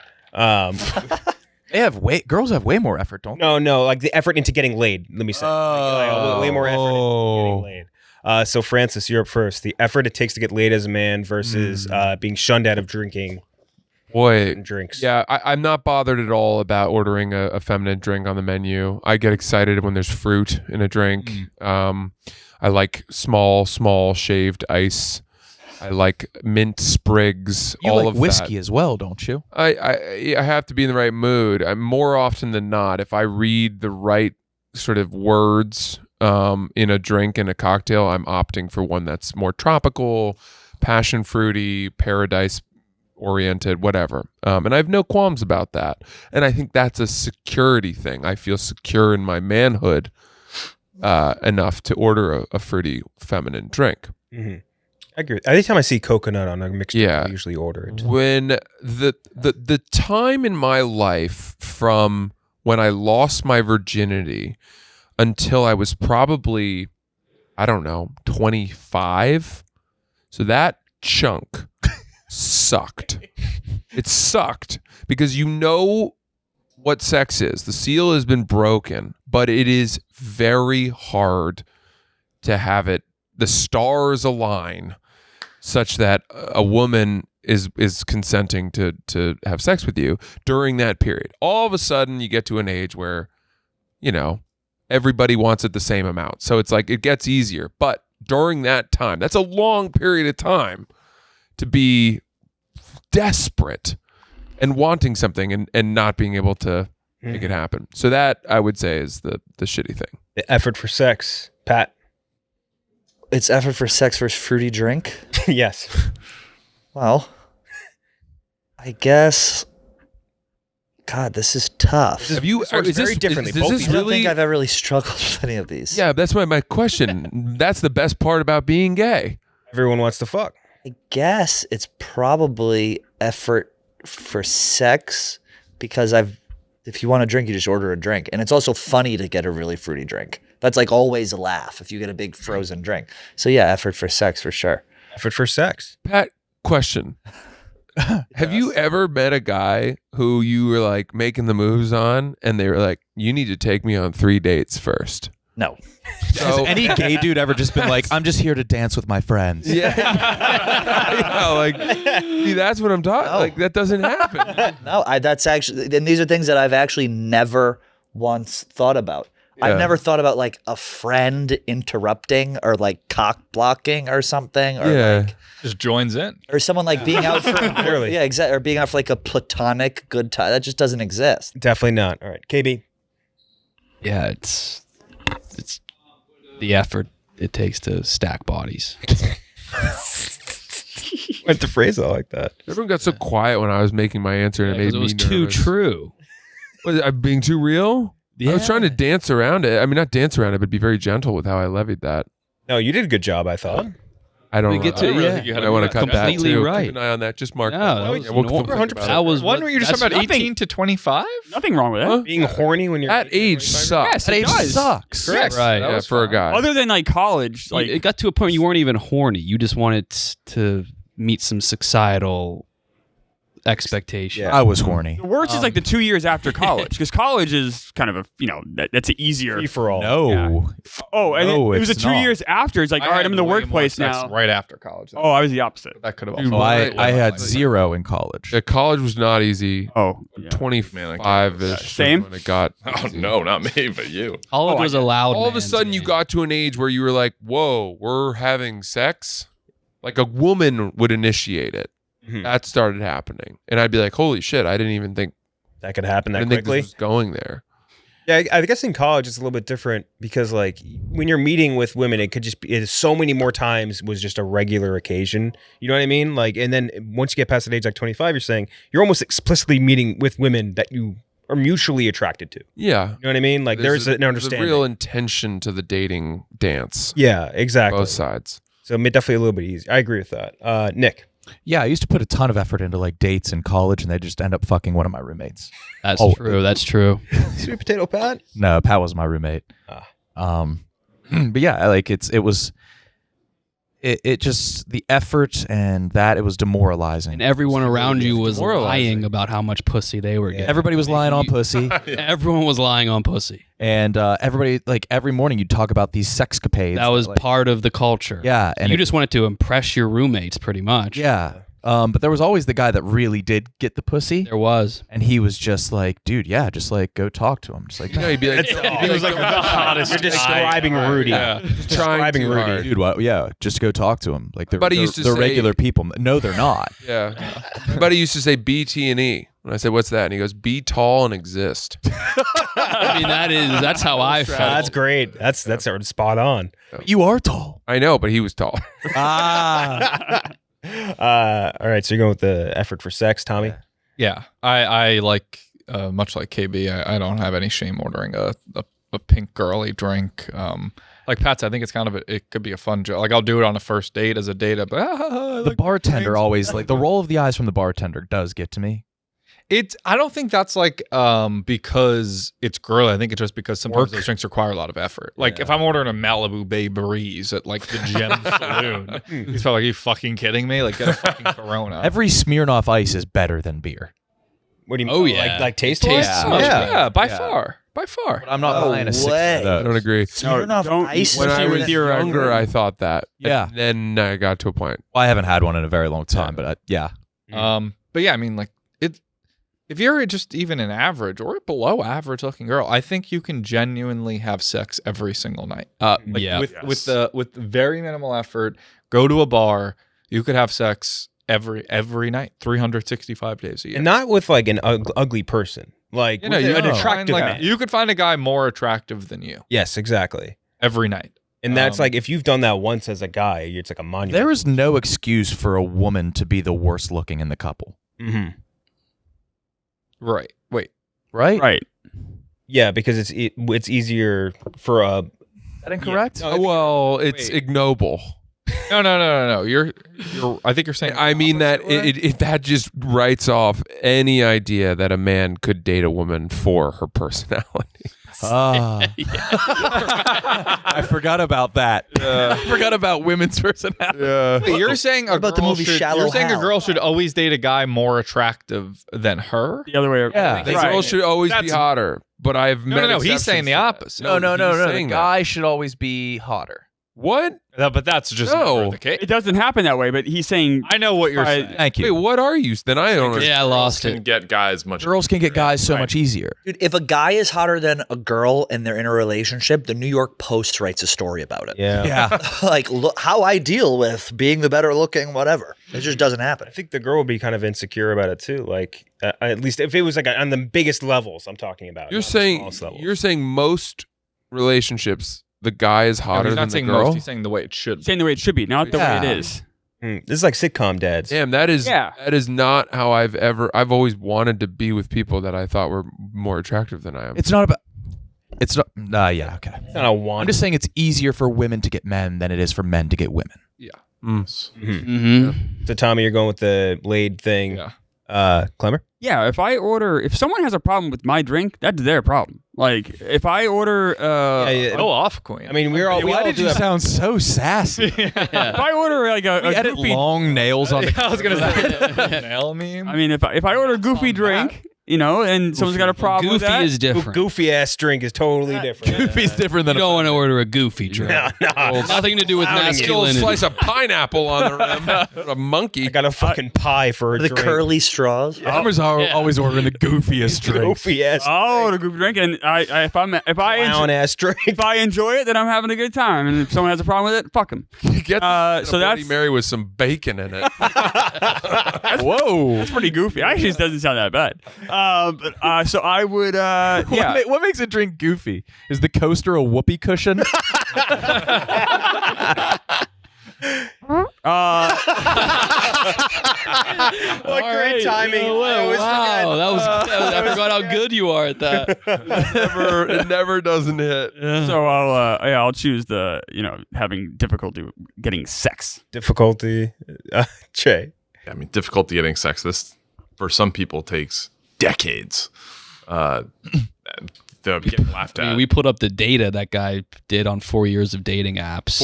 They have girls have way more effort, don't they? No, like the effort into getting laid. Let me say, like, way more effort into getting laid. So Francis, you're up first. The effort it takes to get laid as a man versus being shunned out of drinking Boy, certain drinks. yeah, I'm not bothered at all about ordering a feminine drink on the menu. I get excited when there's fruit in a drink. I like small shaved ice. I like mint sprigs. You all like of whiskey that. as well, don't you? I have to be in the right mood. I'm more often than not, if I read the right sort of words in a drink and a cocktail, I'm opting for one that's more tropical, passion fruity, paradise oriented, whatever. And I have no qualms about that. And I think that's a security thing. I feel secure in my manhood enough to order a fruity feminine drink. Mm-hmm. I agree. Anytime I see coconut on a mixture, Yeah. I usually order it. When the time in my life from when I lost my virginity until I was probably, I don't know, 25. So that chunk sucked. It sucked because you know what sex is. The seal has been broken, but it is very hard to have it. The stars align such that a woman is consenting to have sex with you during that period. All of a sudden, you get to an age where, you know, everybody wants it the same amount. So it's like it gets easier. But during that time, that's a long period of time to be desperate and wanting something and not being able to make it happen. So that, I would say, is the shitty thing. The effort for sex, Pat. It's effort for sex versus fruity drink. Yes. Well, I guess. God, this is tough. Have you? works very differently. Both I of don't really? think I've ever really struggled with any of these. Yeah, that's my question. That's the best part about being gay. Everyone wants to fuck. I guess it's probably effort for sex because if you want a drink, you just order a drink. And it's also funny to get a really fruity drink. That's like always a laugh if you get a big frozen drink. So yeah, effort for sex for sure. Effort for sex. Pat, question. Have you ever met a guy who you were like making the moves on and they were like, you need to take me on 3 dates first? No. Has any gay dude ever just been like, I'm just here to dance with my friends? Yeah. Yeah, like, see, that's what I'm talking. No. Like, that doesn't happen. No, that's actually, and these are things that I've actually never once thought about. Yeah. I've never thought about like a friend interrupting or like cock blocking or something, or Yeah. like, Just joins in. or someone like being out for Clearly. yeah, exactly, or being out for like a platonic good time. That just doesn't exist. Definitely not. All right, KB. Yeah, it's the effort it takes to stack bodies. Went the phrase out like that. Everyone got so quiet when I was making my answer, and it made Because me it was too nervous. true. Was I being too real? I was trying to dance around it. I mean, not dance around it, but be very gentle with how I levied that. No, you did a good job, I thought. I don't We know. get to- I yeah. think you had I want to a- cut that completely too. right. Keep an eye on that. Just mark. No, that. that was Yeah, we'll normal. think about it. That was One where you're just that's talking about nothing. 18 to 25? Nothing wrong with that. Huh? Being horny when you're That age 25? sucks. Yes, it That age does. sucks. Correct. Right. Yeah, for a guy. Other than like college, like It got to a point where you weren't even horny. You just wanted to meet some societal expectation. Yeah. I was horny. the worst is like the 2 years after college, because college is kind of a that's an easier. Free for all. No. Oh, and No, it was it's the 2 not. years after. It's like, all right, I'm in the workplace now. Right after college. Oh, I was the opposite. That could have Dude, also. I had 0 in college. Yeah, college was not easy. Oh, yeah. 25-ish. Same? When it got. Oh no, not me, but you. College Oh, was I- allowed. All of a sudden, you got to an age where you were like, "Whoa, we're having sex." Like a woman would initiate it. Mhm. That started happening, and I'd be like, "Holy shit! I didn't even think. That could happen I that didn't think quickly. this was going there." Yeah, I guess in college it's a little bit different because like when you're meeting with women, it could just be so many more times was just a regular occasion. You know what I mean? Like, and then once you get past that age, like 25, you're saying you're almost explicitly meeting with women that you are mutually attracted to. Yeah, You know what I mean? Like there's an a understanding. real intention to the dating dance. Yeah, exactly. Both sides. So definitely a little bit easier. I agree with that. Nick. Yeah, I used to put a ton of effort into like dates in college, and they just end up fucking one of my roommates. That's Oh. true. That's true. Sweet potato Pat. No, Pat was my roommate. But yeah, like it just the effort and that it was demoralizing. And everyone around you was demoralizing. lying about how much pussy they were getting. Everybody was lying on pussy, Everyone was lying on pussy. and everybody like every morning you'd talk about these sexcapades. That was like, part of the culture. yeah, and You it- just wanted to impress your roommates, pretty much. yeah. But there was always the guy that really did get the pussy, There was. and he was just like, dude, yeah, just like go talk to him, just like You know, he'd be like, He was like the hottest. You're describing Rudy. Yeah. trying describing too Rudy. hard. dude, what? Yeah, just go talk to him. Like they're, Buddy they're, used to they're say- regular people. No, they're not. Yeah. My buddy used to say BT&E. And I said, "What's that?" And he goes, "Be tall and exist." I mean, that's how I felt. That's great. That's spot on. You are tall. I know, but he was tall. Ah, All right, so you're going with the effort for sex, Tommy? Yeah, I like much like KB. I don't have any shame ordering a pink girly drink. Like Pat said, I think it's kind of it could be a fun joke. Like I'll do it on a first date as a date, but The bartender always like the roll of the eyes from the bartender does get to me. I don't think that's like because it's girly. I think it's just because sometimes those drinks require a lot of effort. Like if I'm ordering a Malibu Bay Breeze at like the Gem Saloon, he's probably like, "Are you fucking kidding me? Like get a fucking Corona." Every Smirnoff Ice is better than beer. What do you mean? Oh, yeah. Like taste Taste wise? much Yeah, by Yeah. far. By far. But I'm not buying a six way. of those. I don't agree. Smirnoff don't- Ice. When I Especially was with your, younger, I thought that. Yeah. And then I got to a point. Well, I haven't had one in a very long time, but yeah. But yeah, I mean, like if you're just even an average or below average looking girl, I think you can genuinely have sex every single night. Like Yeah. with very minimal effort, go to a bar, you could have sex every night, 365 days a year. And not with like an ugly person. Like You know, with you an could attractive find, man. you could find a guy more attractive than you Yes, exactly. every night. And that's like if you've done that once as a guy, it's like a monument. There is no excuse for a woman to be the worst looking in the couple. Mm-hmm. Right. Wait. Right? Right. Yeah, because it's easier for a. Is that incorrect? Yeah. No, Well, it's Wait. ignoble. No. You're I think you're saying I mean that that just writes off any idea that a man could date a woman for her personality. I forgot about that. I forgot about women's personality. Yeah. Wait, you're saying a about the girl movie should, Shallow you're saying a Hal? girl should always date a guy more attractive than her? The other way around. Yeah. The Right. girl should always be That's- hotter, but I've met No. He's exceptions saying the to that. opposite. No. he's The saying that. guy should always be hotter. What? No, but that's just No. never the case. It doesn't happen that way, but he's saying I know what you're Right. saying. Thank Wait, you. what are you? Then I don't. Yeah, I lost Can it. get guys much. Girls can get guys so Right. much easier. Dude, if a guy is hotter than a girl and they're in a relationship, the New York Post writes a story about it. Yeah. Yeah. Like, look how I deal with being the better looking, whatever. It just doesn't happen. I think the girl would be kind of insecure about it too. Like at least if it was like on the biggest levels, I'm talking about. You're not the saying smallest levels. you're saying most relationships the guy is No, hotter he's than not the saying girl. most. He's saying the way it should be. saying the way it should be, not the way Yeah. it is. This is like sitcom dads. Damn, that is Yeah. that is not how I've always wanted to be with people that I thought were more attractive than I am. It's not about. It's not. Yeah. Okay. It's not a want. I'm just saying it's easier for women to get men than it is for men to get women. Mm-hmm. So Tommy, you're going with the laid thing. Yeah. Klemmer? Yeah, if someone has a problem with my drink, that's their problem. Like if I order Go off, Queen. I mean, we all Why did you have, sound so sassy? if I order like a We edit goofy long nails on the. I was gonna say nail meme. I mean if I order a goofy drink, you know, and someone's got a problem with Goofy that, is different. goofy ass drink is totally different. Goofy's different You than don't want to order a goofy drink. No. Nothing to do with Clowning you. Still a masculinity. slice of pineapple on the rim. A monkey. I got a fucking pie for a The drink. curly straws. Farmers are always ordering the goofiest drink. Goofy ass, I'll order a goofy drink, and clown ass drink. if I enjoy it, then I'm having a good time. And if someone has a problem with it, fuck them. Get so so Bloody that's Mary with some bacon in it. Whoa. That's pretty goofy. Actually, it doesn't sound that bad. So I would, yeah. What makes a drink goofy? Is the coaster a whoopee cushion? What great timing. I always forget. Wow, that was. I forgot how good you are at that. It never doesn't hit. So I'll choose the having difficulty getting sex. Difficulty. Cheah. I mean, difficulty getting sex. This for some people takes decades. They're getting laughed I at. mean, we put up the data that guy did on 4 years of dating apps.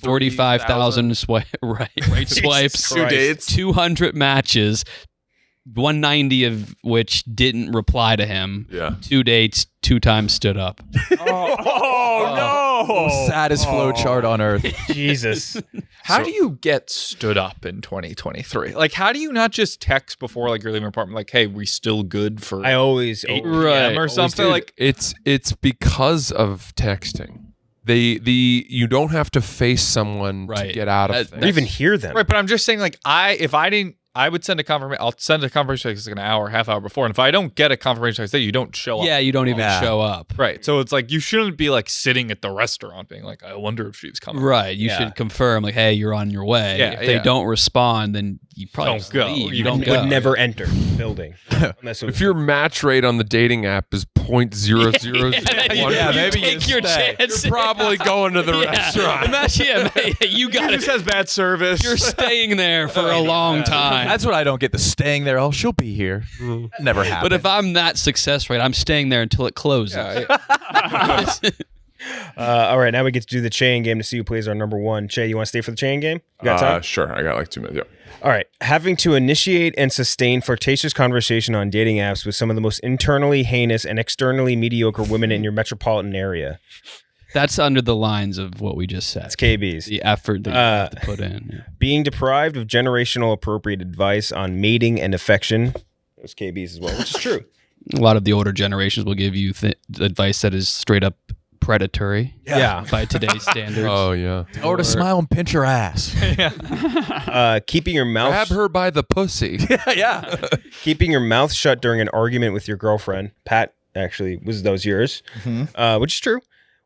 45,000 swipes, Two dates. 200 matches, 190 of which didn't reply to him. Yeah. 2 dates, 2 times stood up. Oh no! Saddest flow chart on earth. Jesus. How do you get stood up in 2023? Like, how do you not just text before like you're leaving your apartment, like, "Hey, we still good for I always 8 Right. p.m. or Always something?" do. Like, it's because of texting. You don't have to face someone to Right. get out of That- things. or even hear them. right? But I'm just saying, like, I I would send a confirmation. I'll send a confirmation text like an hour, half hour before. And if I don't get a confirmation text, you don't show up. Yeah, you don't even show up. Right. So it's like you shouldn't be like sitting at the restaurant being like, I wonder if she's coming. Right. You should confirm like, hey, you're on your way. Yeah, if they don't respond, then you probably Don't just go. leave. You don't would go. never enter the building. Unless it was If your match rate on the dating app is 0.0001, Yeah, maybe take your chance. you're probably going to the restaurant. Imagine, you got just it. has bad service. You're staying there for a long time. That's what I don't get. The staying there. Oh, she'll be here. That never happened. But if I'm that success rate, I'm staying there until it closes. all right, now we get to do the chain game to see who plays our number one. Cheah, you want to stay for the chain game? You got time? Sure. I got like 2 minutes. Yeah. All right. Having to initiate and sustain flirtatious conversation on dating apps with some of the most internally heinous and externally mediocre women in your metropolitan area. That's under the lines of what we just said. It's KB's. The effort that you have to put in. Yeah. Being deprived of generational appropriate advice on mating and affection. Those KB's as well, which is true. A lot of the older generations will give you advice that is straight up predatory. Yeah. By today's standards. Oh yeah. or to smile and pinch her ass. Keeping your mouth Grab her by the pussy. Yeah. keeping your mouth shut during an argument with your girlfriend. Pat actually was those yours, which is true.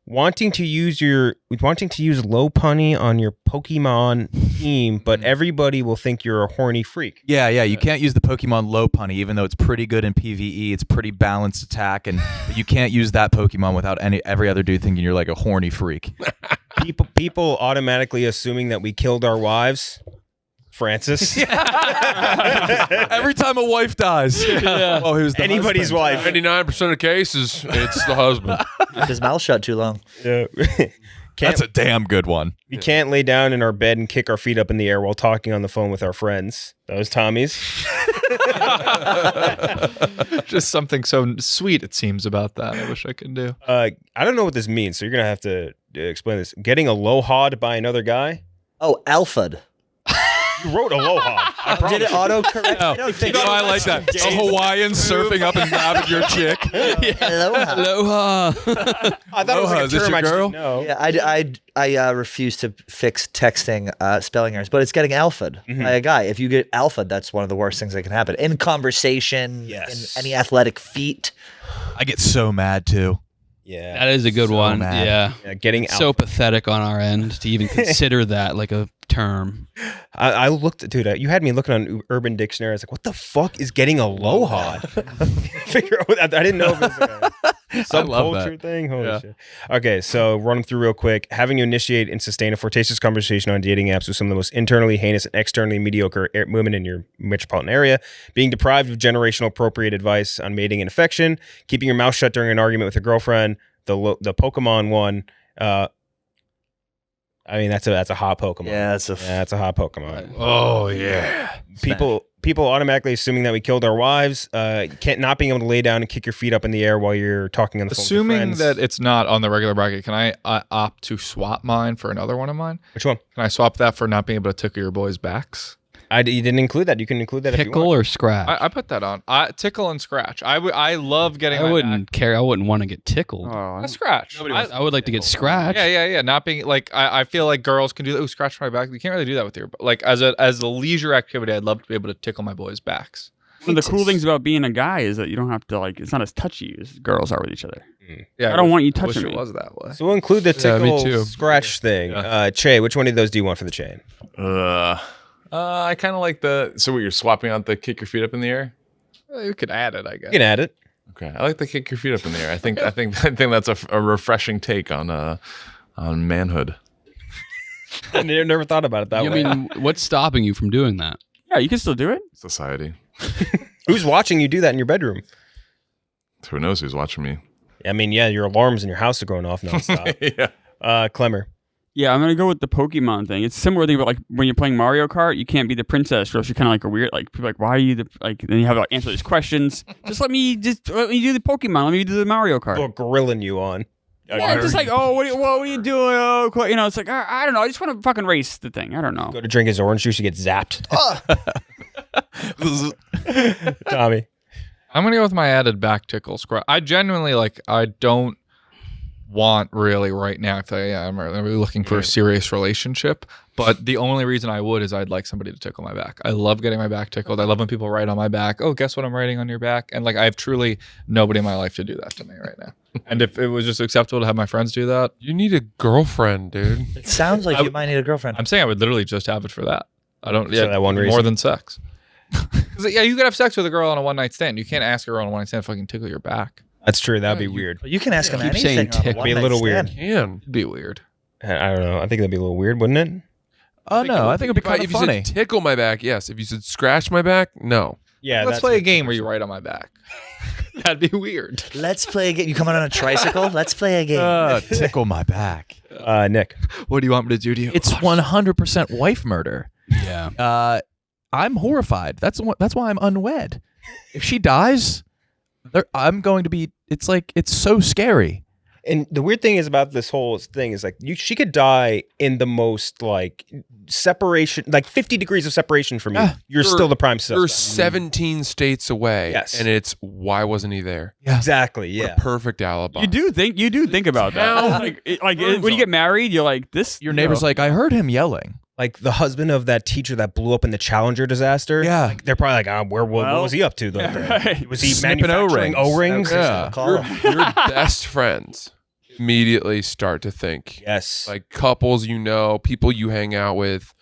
Wanting to use low punny on your Pokemon team, but everybody will think you're a horny freak. Yeah. You can't use the Pokemon low punny, even though it's pretty good in PvE. It's pretty balanced attack, and you can't use that Pokemon without every other dude thinking you're like a horny freak. People automatically assuming that we killed our wives. Francis. Every time a wife dies. Well, who's the Anybody's husband? wife. 99% of cases, it's the husband. His mouth shut too long. Yeah. That's a damn good one. We can't lay down in our bed and kick our feet up in the air while talking on the phone with our friends. Those Tommies. Just something so sweet it seems about that. I wish I could do. I don't know what this means, so you're gonna have to explain this. Getting aloha by another guy. Oh, alpha'd. You wrote aloha. Did it autocorrect? I don't think I like that. A Hawaiian surfing up and nabbing your chick. Aloha. Aloha. I thought it was like a is this term your I just girl? didn't know. Yeah, I refuse to fix texting spelling errors, but it's getting alpha'd by a guy. If you get alpha'd, that's one of the worst things that can happen in conversation. Yes. In any athletic feat. I get so mad too. Yeah. That is a good So one. mad. Yeah. Getting So pathetic on our end to even consider that like a term. I looked, dude. You had me looking on Urban Dictionary. I was like, "What the fuck is getting aloha?" Figure out. I didn't know if it was like a subculture thing. Holy shit! Okay, so run them through real quick. Having to initiate and sustain a flirtatious conversation on dating apps with some of the most internally heinous and externally mediocre women in your metropolitan area. Being deprived of generational appropriate advice on mating and affection. Keeping your mouth shut during an argument with a girlfriend. The Pokemon one. I mean, that's a hot Pokemon. Yeah, that's a hot Pokemon. Oh yeah. People automatically assuming that we killed our wives. Not being able to lay down and kick your feet up in the air while you're talking on the phone. Assuming with your friends. that it's not on the regular bracket, can I opt to swap mine for another one of mine? Which one? Can I swap that for not being able to tickle your boys' backs? You didn't include that. You can include that if you Tickle want. or scratch? I put that on. Tickle and scratch. I love getting. I my wouldn't care. I wouldn't want to get tickled. back. A scratch. I would like to get scratched. Yeah. Not being like I feel like girls can do that. Ooh, scratch my back. You can't really do that with your like as a leisure activity. I'd love to be able to tickle my boys' backs. One of the cool things about being a guy is that you don't have to like. It's not as touchy as girls are with each other. Yeah, I don't want you I wish touching it me. was that way. So we'll include the Yeah, me tickle too. scratch thing. Cheah, which one of those do you want for the chain? I kind of like the. So what, you're swapping out the kick your feet up in the air? You could add it, I guess. You can add it. Okay, I like the kick your feet up in the air. I think that's a refreshing take on manhood. I never thought about it that I way. mean, what's stopping you from doing that? Yeah, you can still do it. Society. Who's watching you do that in your bedroom? Who knows who's watching me? I mean, yeah, your alarms in your house are going off nonstop. Yeah. Clemmer. Yeah, I'm gonna go with the Pokemon thing. It's a similar thing, but like when you're playing Mario Kart, you can't be the princess, or else you're kind of like a weird. Like people are like, why are you the like? Then you have to like, answer these questions. Just let me do the Pokemon. Let me do the Mario Kart. Or grilling you on. Yeah, just like, oh, what are you doing? Oh, you know, it's like, I don't know. I just want to fucking race the thing. I don't know. Go to drink his orange juice, you get zapped. Tommy. I'm gonna go with my added back tickle scratch. I genuinely like. I don't want really right now. I feel like, I'm really looking for a serious relationship. But the only reason I would is I'd like somebody to tickle my back. I love getting my back tickled. I love when people write on my back. Oh, guess what I'm writing on your back? And like I have truly nobody in my life to do that to me right now. And if it was just acceptable to have my friends do that, You need a girlfriend, dude. It sounds like you might need a girlfriend. I'm saying I would literally just have it for that. I don't. So that one more reason. than sex. 'Cause, yeah, you could have sex with a girl on a one night stand. You can't ask a girl on a one night stand to fucking tickle your back. That's true. That'd be weird. But you can ask him Keep anything. saying on tick. one Be a night little stand. Can. It'd be weird. I don't know. I think that'd be a little weird, wouldn't it? Oh no, I think it'd be kind of If you funny. said tickle my back, yes. If you said scratch my back, no. Yeah. Let's play a game where you write on my back. That'd be weird. Let's play a game. You coming on a tricycle? Let's play a game. Tickle my back. Nick. What do you want me to do to you? It's 100% wife murder. Yeah. I'm horrified. That's why I'm unwed. If she dies, I'm going to be. It's so scary. And the weird thing is about this whole thing is like she could die in the most like separation, like 50 degrees of separation from you. Yeah. You're still the prime You're suspect. 17 states away. Yes. And it's why wasn't he there? Exactly. What Yeah. a perfect alibi. You do think about that. Town Like burns when you on. get married, you're like this. Your neighbor's like, I heard him yelling. Like the husband of that teacher that blew up in the Challenger disaster. Yeah. Like, they're probably like, what was he up to though? Right. Was he Snipping manufacturing O-rings. O-rings? Yeah. Call him. Your best friends immediately start to think. Yes. Like couples people you hang out with,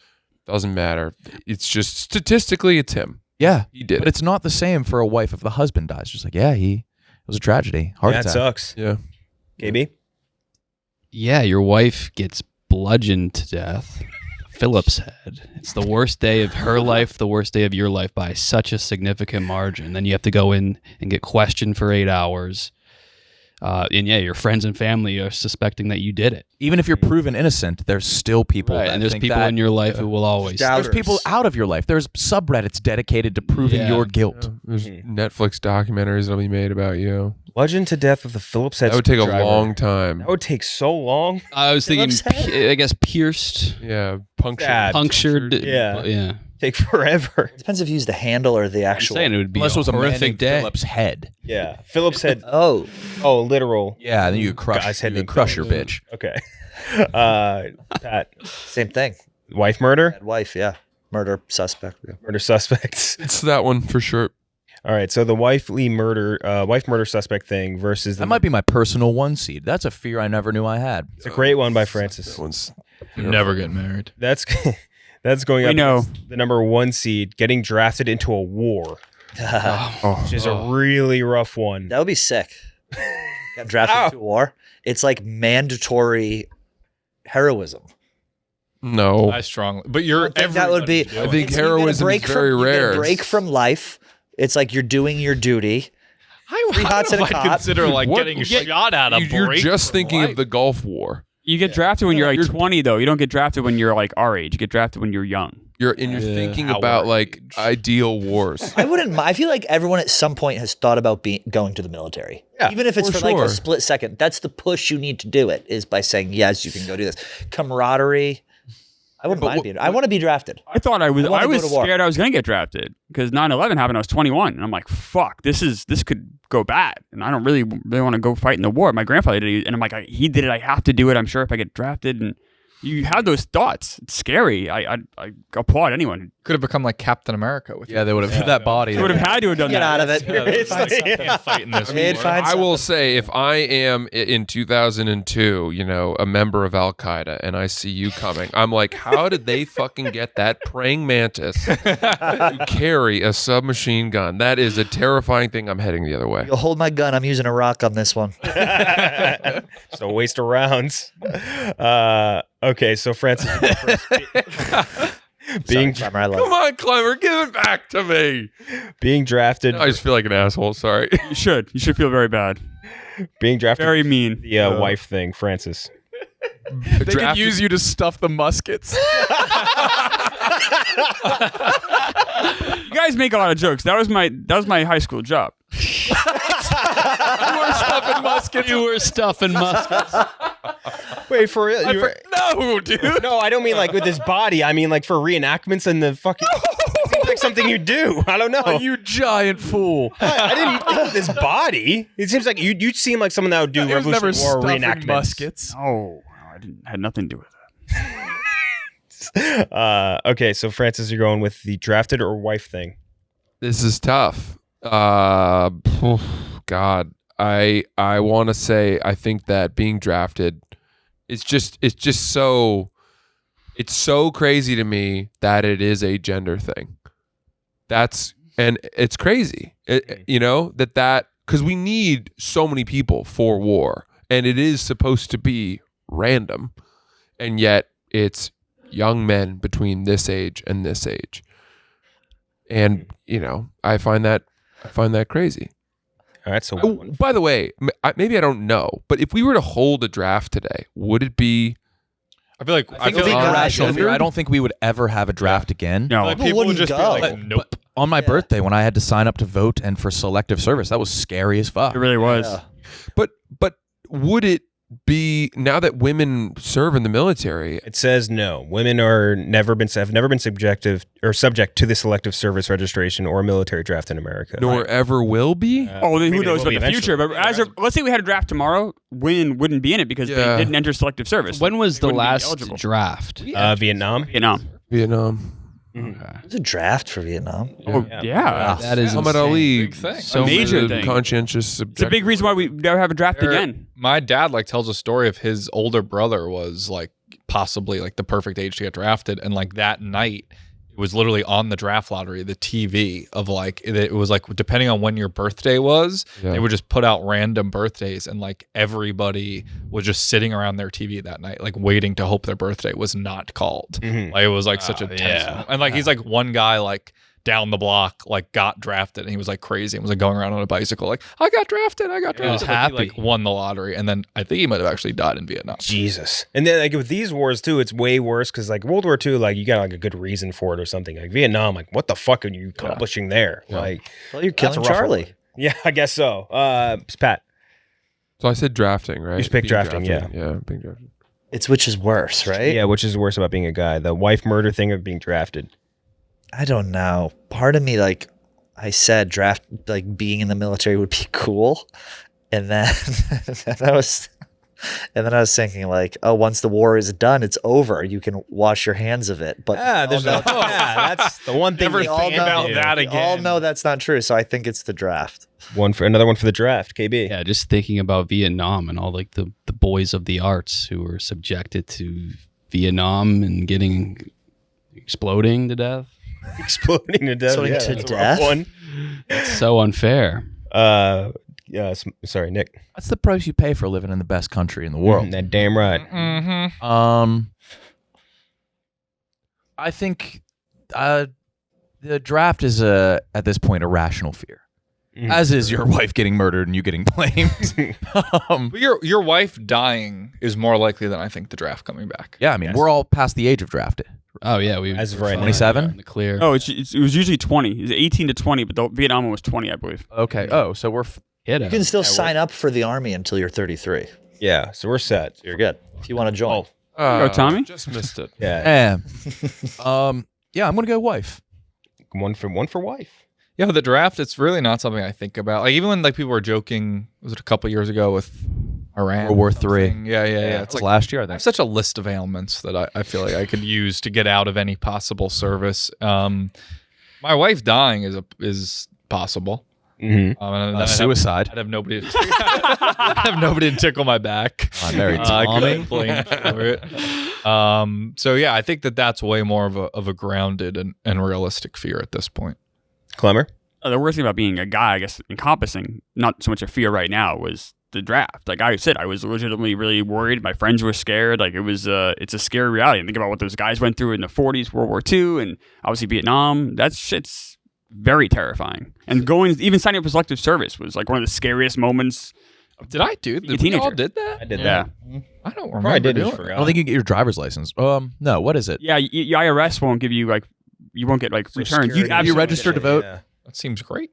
doesn't matter. It's just statistically it's him. Yeah, He did but it. it's not the same for a wife if the husband dies. Just like, it was a tragedy. Heart That attack. sucks. Yeah. KB? Yeah, your wife gets bludgeoned to death. Phillips head. It's the worst day of her life, the worst day of your life by such a significant margin. Then you have to go in and get questioned for 8 hours. And yeah, your friends and family are suspecting that you did it. Even if you're proven innocent, there's still people. Right, that and there's think people that- in your life who will always. Doubt- There's people out of your life. There's subreddits dedicated to proving Yeah. your guilt. There's Netflix documentaries that'll be made about you. Bludgeoned to death of the Phillips head. That would take a screwdriver. long time. That would take so long. I was thinking, Phillips head? I guess pierced, Yeah. Sad. punctured. Yeah. Yeah. Take forever. It depends if you use the handle or the I'm actual. saying it would be Unless it was a horrific horrific day. Phillips head. Yeah. Phillips head. Oh, Literal. Yeah, and then you crush. Guy's head You being crush your crushed. bitch. Okay. Pat. same thing. Wife murder? Bad wife, yeah. Murder suspect. Yeah. Murder suspects. It's that one for sure. All right. So the wife murder suspect thing versus the. That might be my personal one seed. That's a fear I never knew I had. It's a great one by Francis. That one's Never get married. That's going We up know. against the number 1 seed, getting drafted into a war, which is a really rough one. That would be sick. Got drafted to war. It's like mandatory heroism. no. I strongly, but you're think that would be- everybody's doing I think It's- you get a heroism break is very from, you get a rare. break from life. It's like you're doing your duty. Three hots and a I cot. consider like What- getting yeah, shot at a You're break just from thinking life. of the Gulf War. You get drafted when you're like 20, though. You don't get drafted when you're like our age. You get drafted when you're young. You're thinking Our about like age. ideal wars. I wouldn't. I feel like everyone at some point has thought about going to the military, even if it's for for like sure. a split second. That's the push you need to do it is by saying yes, you can go do this. Camaraderie. I wouldn't mind being. I want to be drafted. I thought I was wanna go was to war. scared I was going to get drafted because 9/11 happened. I was 21, and I'm like, "Fuck, this could go bad." And I don't really want to go fight in the war. My grandfather did it, and I'm like, "He did it. I have to do it. I'm sure if I get drafted." And you have those thoughts. It's scary. I applaud anyone. Could have become like Captain America with Yeah, they would have that body. Who would have had to have done Get that. out of it. fighting this They'd war. find I will something. say, if I am in 2002, a member of Al Qaeda, and I see you coming, I'm like, how did they fucking get that praying mantis to carry a submachine gun? That is a terrifying thing. I'm heading the other way. You'll hold my gun. I'm using a rock on this one. Just a waste of rounds. Okay, so Francis, you go first. being Sorry, Clemmer, I love Come on, Klemmer, give it back to me. being drafted, I just feel like an asshole. Sorry. You should feel very bad. being drafted. Very mean. The wife thing, Francis. They could use you to stuff the muskets. You guys make a lot of jokes. That was my high school job. You were stuffing muskets. Wait, for real? No, dude. No, I don't mean like with his body. I mean like for reenactments and the fucking. like something you do. I don't know. Oh, you giant fool. I didn't think of this body. It seems like you seem like someone that would do Revolutionary War reenactments. muskets. Oh, had nothing to do with that. Okay, so Francis, you're going with the drafted or wife thing. This is tough. God, I want to say I think that being drafted, it's so crazy to me that it is a gender thing. And it's crazy, that because we need so many people for war, and it is supposed to be random, and yet it's young men between this age and this age. And I find that crazy. All right. So, by the way, maybe I don't know, but if we were to hold a draft today, would it be? I feel like irrational fear. I don't think we would ever have a draft again. No, like people would just be like, nope. But on my birthday, when I had to sign up to vote and for selective service, that was scary as fuck. it really was. Yeah. But would it be, now that women serve in the military? it says no. Women have never been subject to the selective service registration or military draft in America. Nor ever will be. Who maybe knows they will about the be future? But let's say we had a draft tomorrow, women wouldn't be in it because they didn't enter selective service. When was They the wouldn't be last eligible. draft? Vietnam. Vietnam. There's a draft for Vietnam. Oh, yeah. That is Muhammad insane. Ali, Big thing. So major the thing. conscientious It's a big reason why we never have a draft again. My dad tells a story of his older brother was possibly the perfect age to get drafted, and that night it was literally on the draft lottery, the TV of it was depending on when your birthday was, Yeah. they would just put out random birthdays, and everybody was just sitting around their TV that night, waiting to hope their birthday was not called. Mhm. It was such a tense moment. And he's one guy down the block got drafted, and he was crazy and was going around on a bicycle I got drafted. He was He happy. won the lottery, and then I think he might have actually died in Vietnam. Jesus. And then with these wars too, it's way worse because World War II, you got a good reason for it or something. Vietnam, what the fuck are you accomplishing there? Well, you're That's killing a rough Charlie. one. Yeah, I guess so. Pat. So I said drafting, right? You picked Being drafting, drafted. Yeah, being drafted. It's which is worse, right? Yeah, which is worse about being a guy? The wife murder thing or being drafted? I don't know. Part of me, I said, draft, being in the military would be cool, and then I was thinking, once the war is done, it's over. You can wash your hands of it. But There's that's the one thing Never we all think know. about that we all again. know that's not true. So I think it's the draft. Another one for the draft, KB. Yeah, just thinking about Vietnam and all the boys of the arts who were subjected to Vietnam and exploding to death. Exploding to death. Exploding Yeah, to that's a rough death? one. It's so unfair. Sorry, Nick. That's the price you pay for living in the best country in the world. That damn right. Mm-hmm. I think the draft is at this point a rational fear, as is your wife getting murdered and you getting blamed. But your wife dying is more likely than I think the draft coming back. Yeah, I mean, we're all past the age of drafted. Oh yeah, we As of were right fine. now. 27? In the clear. Oh, it was usually 20. It was 18 to 20, but the Vietnam one was 20, I believe. Okay. Oh, so we're Hit You it. can still sign up for the army until you're 33. Yeah, so we're set. So you're good if you want to join. Go, Tommy. Just missed it. Yeah, yeah, I'm gonna go wife. one for wife. Yeah, the draft, it's really not something I think about. Even when people were joking, was it a couple years ago with Iran? World War or something? III. Yeah. It's It's last year, I I have think. such a list of ailments that I feel like I could use to get out of any possible service. My wife dying is possible. Mm-hmm. And I'd Suicide. I'd have nobody. I'd have nobody to tickle my back. I married I Tommy. couldn't blame for it. So yeah, I think that's way more of a grounded and realistic fear at this point. Klemmer. The worst thing about being a guy, I guess, encompassing not so much a fear right now, was the draft. Like I said, I was legitimately really worried. My friends were scared. It's a scary reality. And think about what those guys went through in the 40s, World War II, and obviously Vietnam. That shit's very terrifying. And even signing up for selective service was one of the scariest moments. Did I do? a Did we teenager. all did that? I did Yeah. that. I don't Probably remember did. doing Just it. forgot. I don't think you can get your driver's license. No, what is it? Yeah, your IRS won't give you you won't get returns. Security. Are you registered to vote? Yeah. That seems great.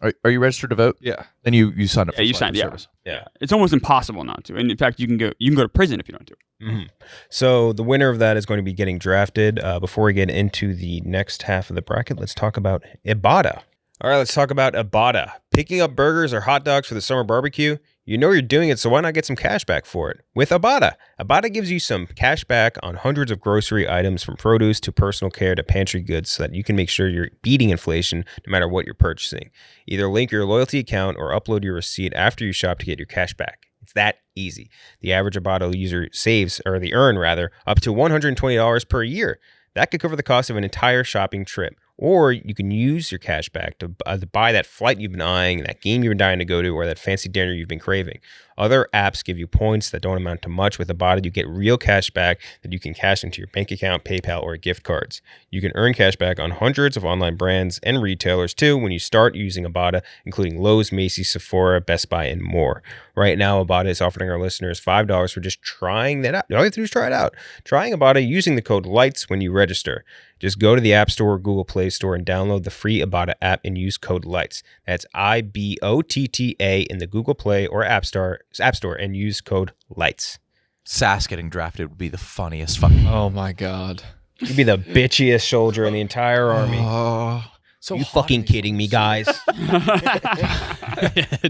Are you registered to vote? Yeah. Then you signed up. Yeah, for you selective signed. Yeah. service. Yeah. It's almost impossible not to. And in fact, you can go to prison if you don't do it. Mm-hmm. So the winner of that is going to be getting drafted. Before we get into the next half of the bracket, let's talk about Ibotta. All right, let's talk about Ibotta. Picking up burgers or hot dogs for the summer barbecue? You know you're doing it, so why not get some cash back for it? With Ibotta. Ibotta gives you some cash back on hundreds of grocery items from produce to personal care to pantry goods so that you can make sure you're beating inflation no matter what you're purchasing. Either link your loyalty account or upload your receipt after you shop to get your cash back. It's that easy. The average Ibotta user they earn up to $120 per year. That could cover the cost of an entire shopping trip. Or you can use your cash back to buy that flight you've been eyeing, that game you've been dying to go to, or that fancy dinner you've been craving. Other apps give you points that don't amount to much. With Ibotta, you get real cash back that you can cash into your bank account, PayPal, or gift cards. You can earn cash back on hundreds of online brands and retailers too when you start using Ibotta, including Lowe's, Macy's, Sephora, Best Buy, and more. Right now, Ibotta is offering our listeners $5 for just trying that out. All you have to do is try it out. Trying Ibotta using the code LIGHTS when you register. Just go to the App Store or Google Play Store and download the free Ibotta app and use code LIGHTS. That's IBOTTA in the Google Play or App Store and use code LIGHTS. Sass getting drafted would be the funniest fucking. Oh my God. You'd be the bitchiest soldier in the entire army. So you fucking kidding me, guys?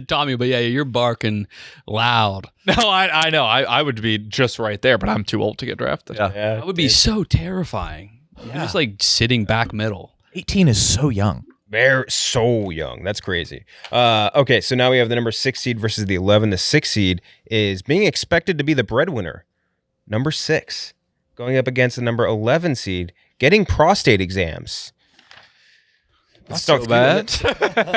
Tommy, but yeah, you're barking loud. No, I know. I would be just right there, but I'm too old to get drafted. Yeah. That would be so terrifying. You're just like sitting back middle. 18 is so young. They're so young. That's crazy. Okay, so now we have the number 6 seed versus the 11. The 6 seed is being expected to be the breadwinner. Number 6 going up against the number 11 seed, getting prostate exams. Not so bad.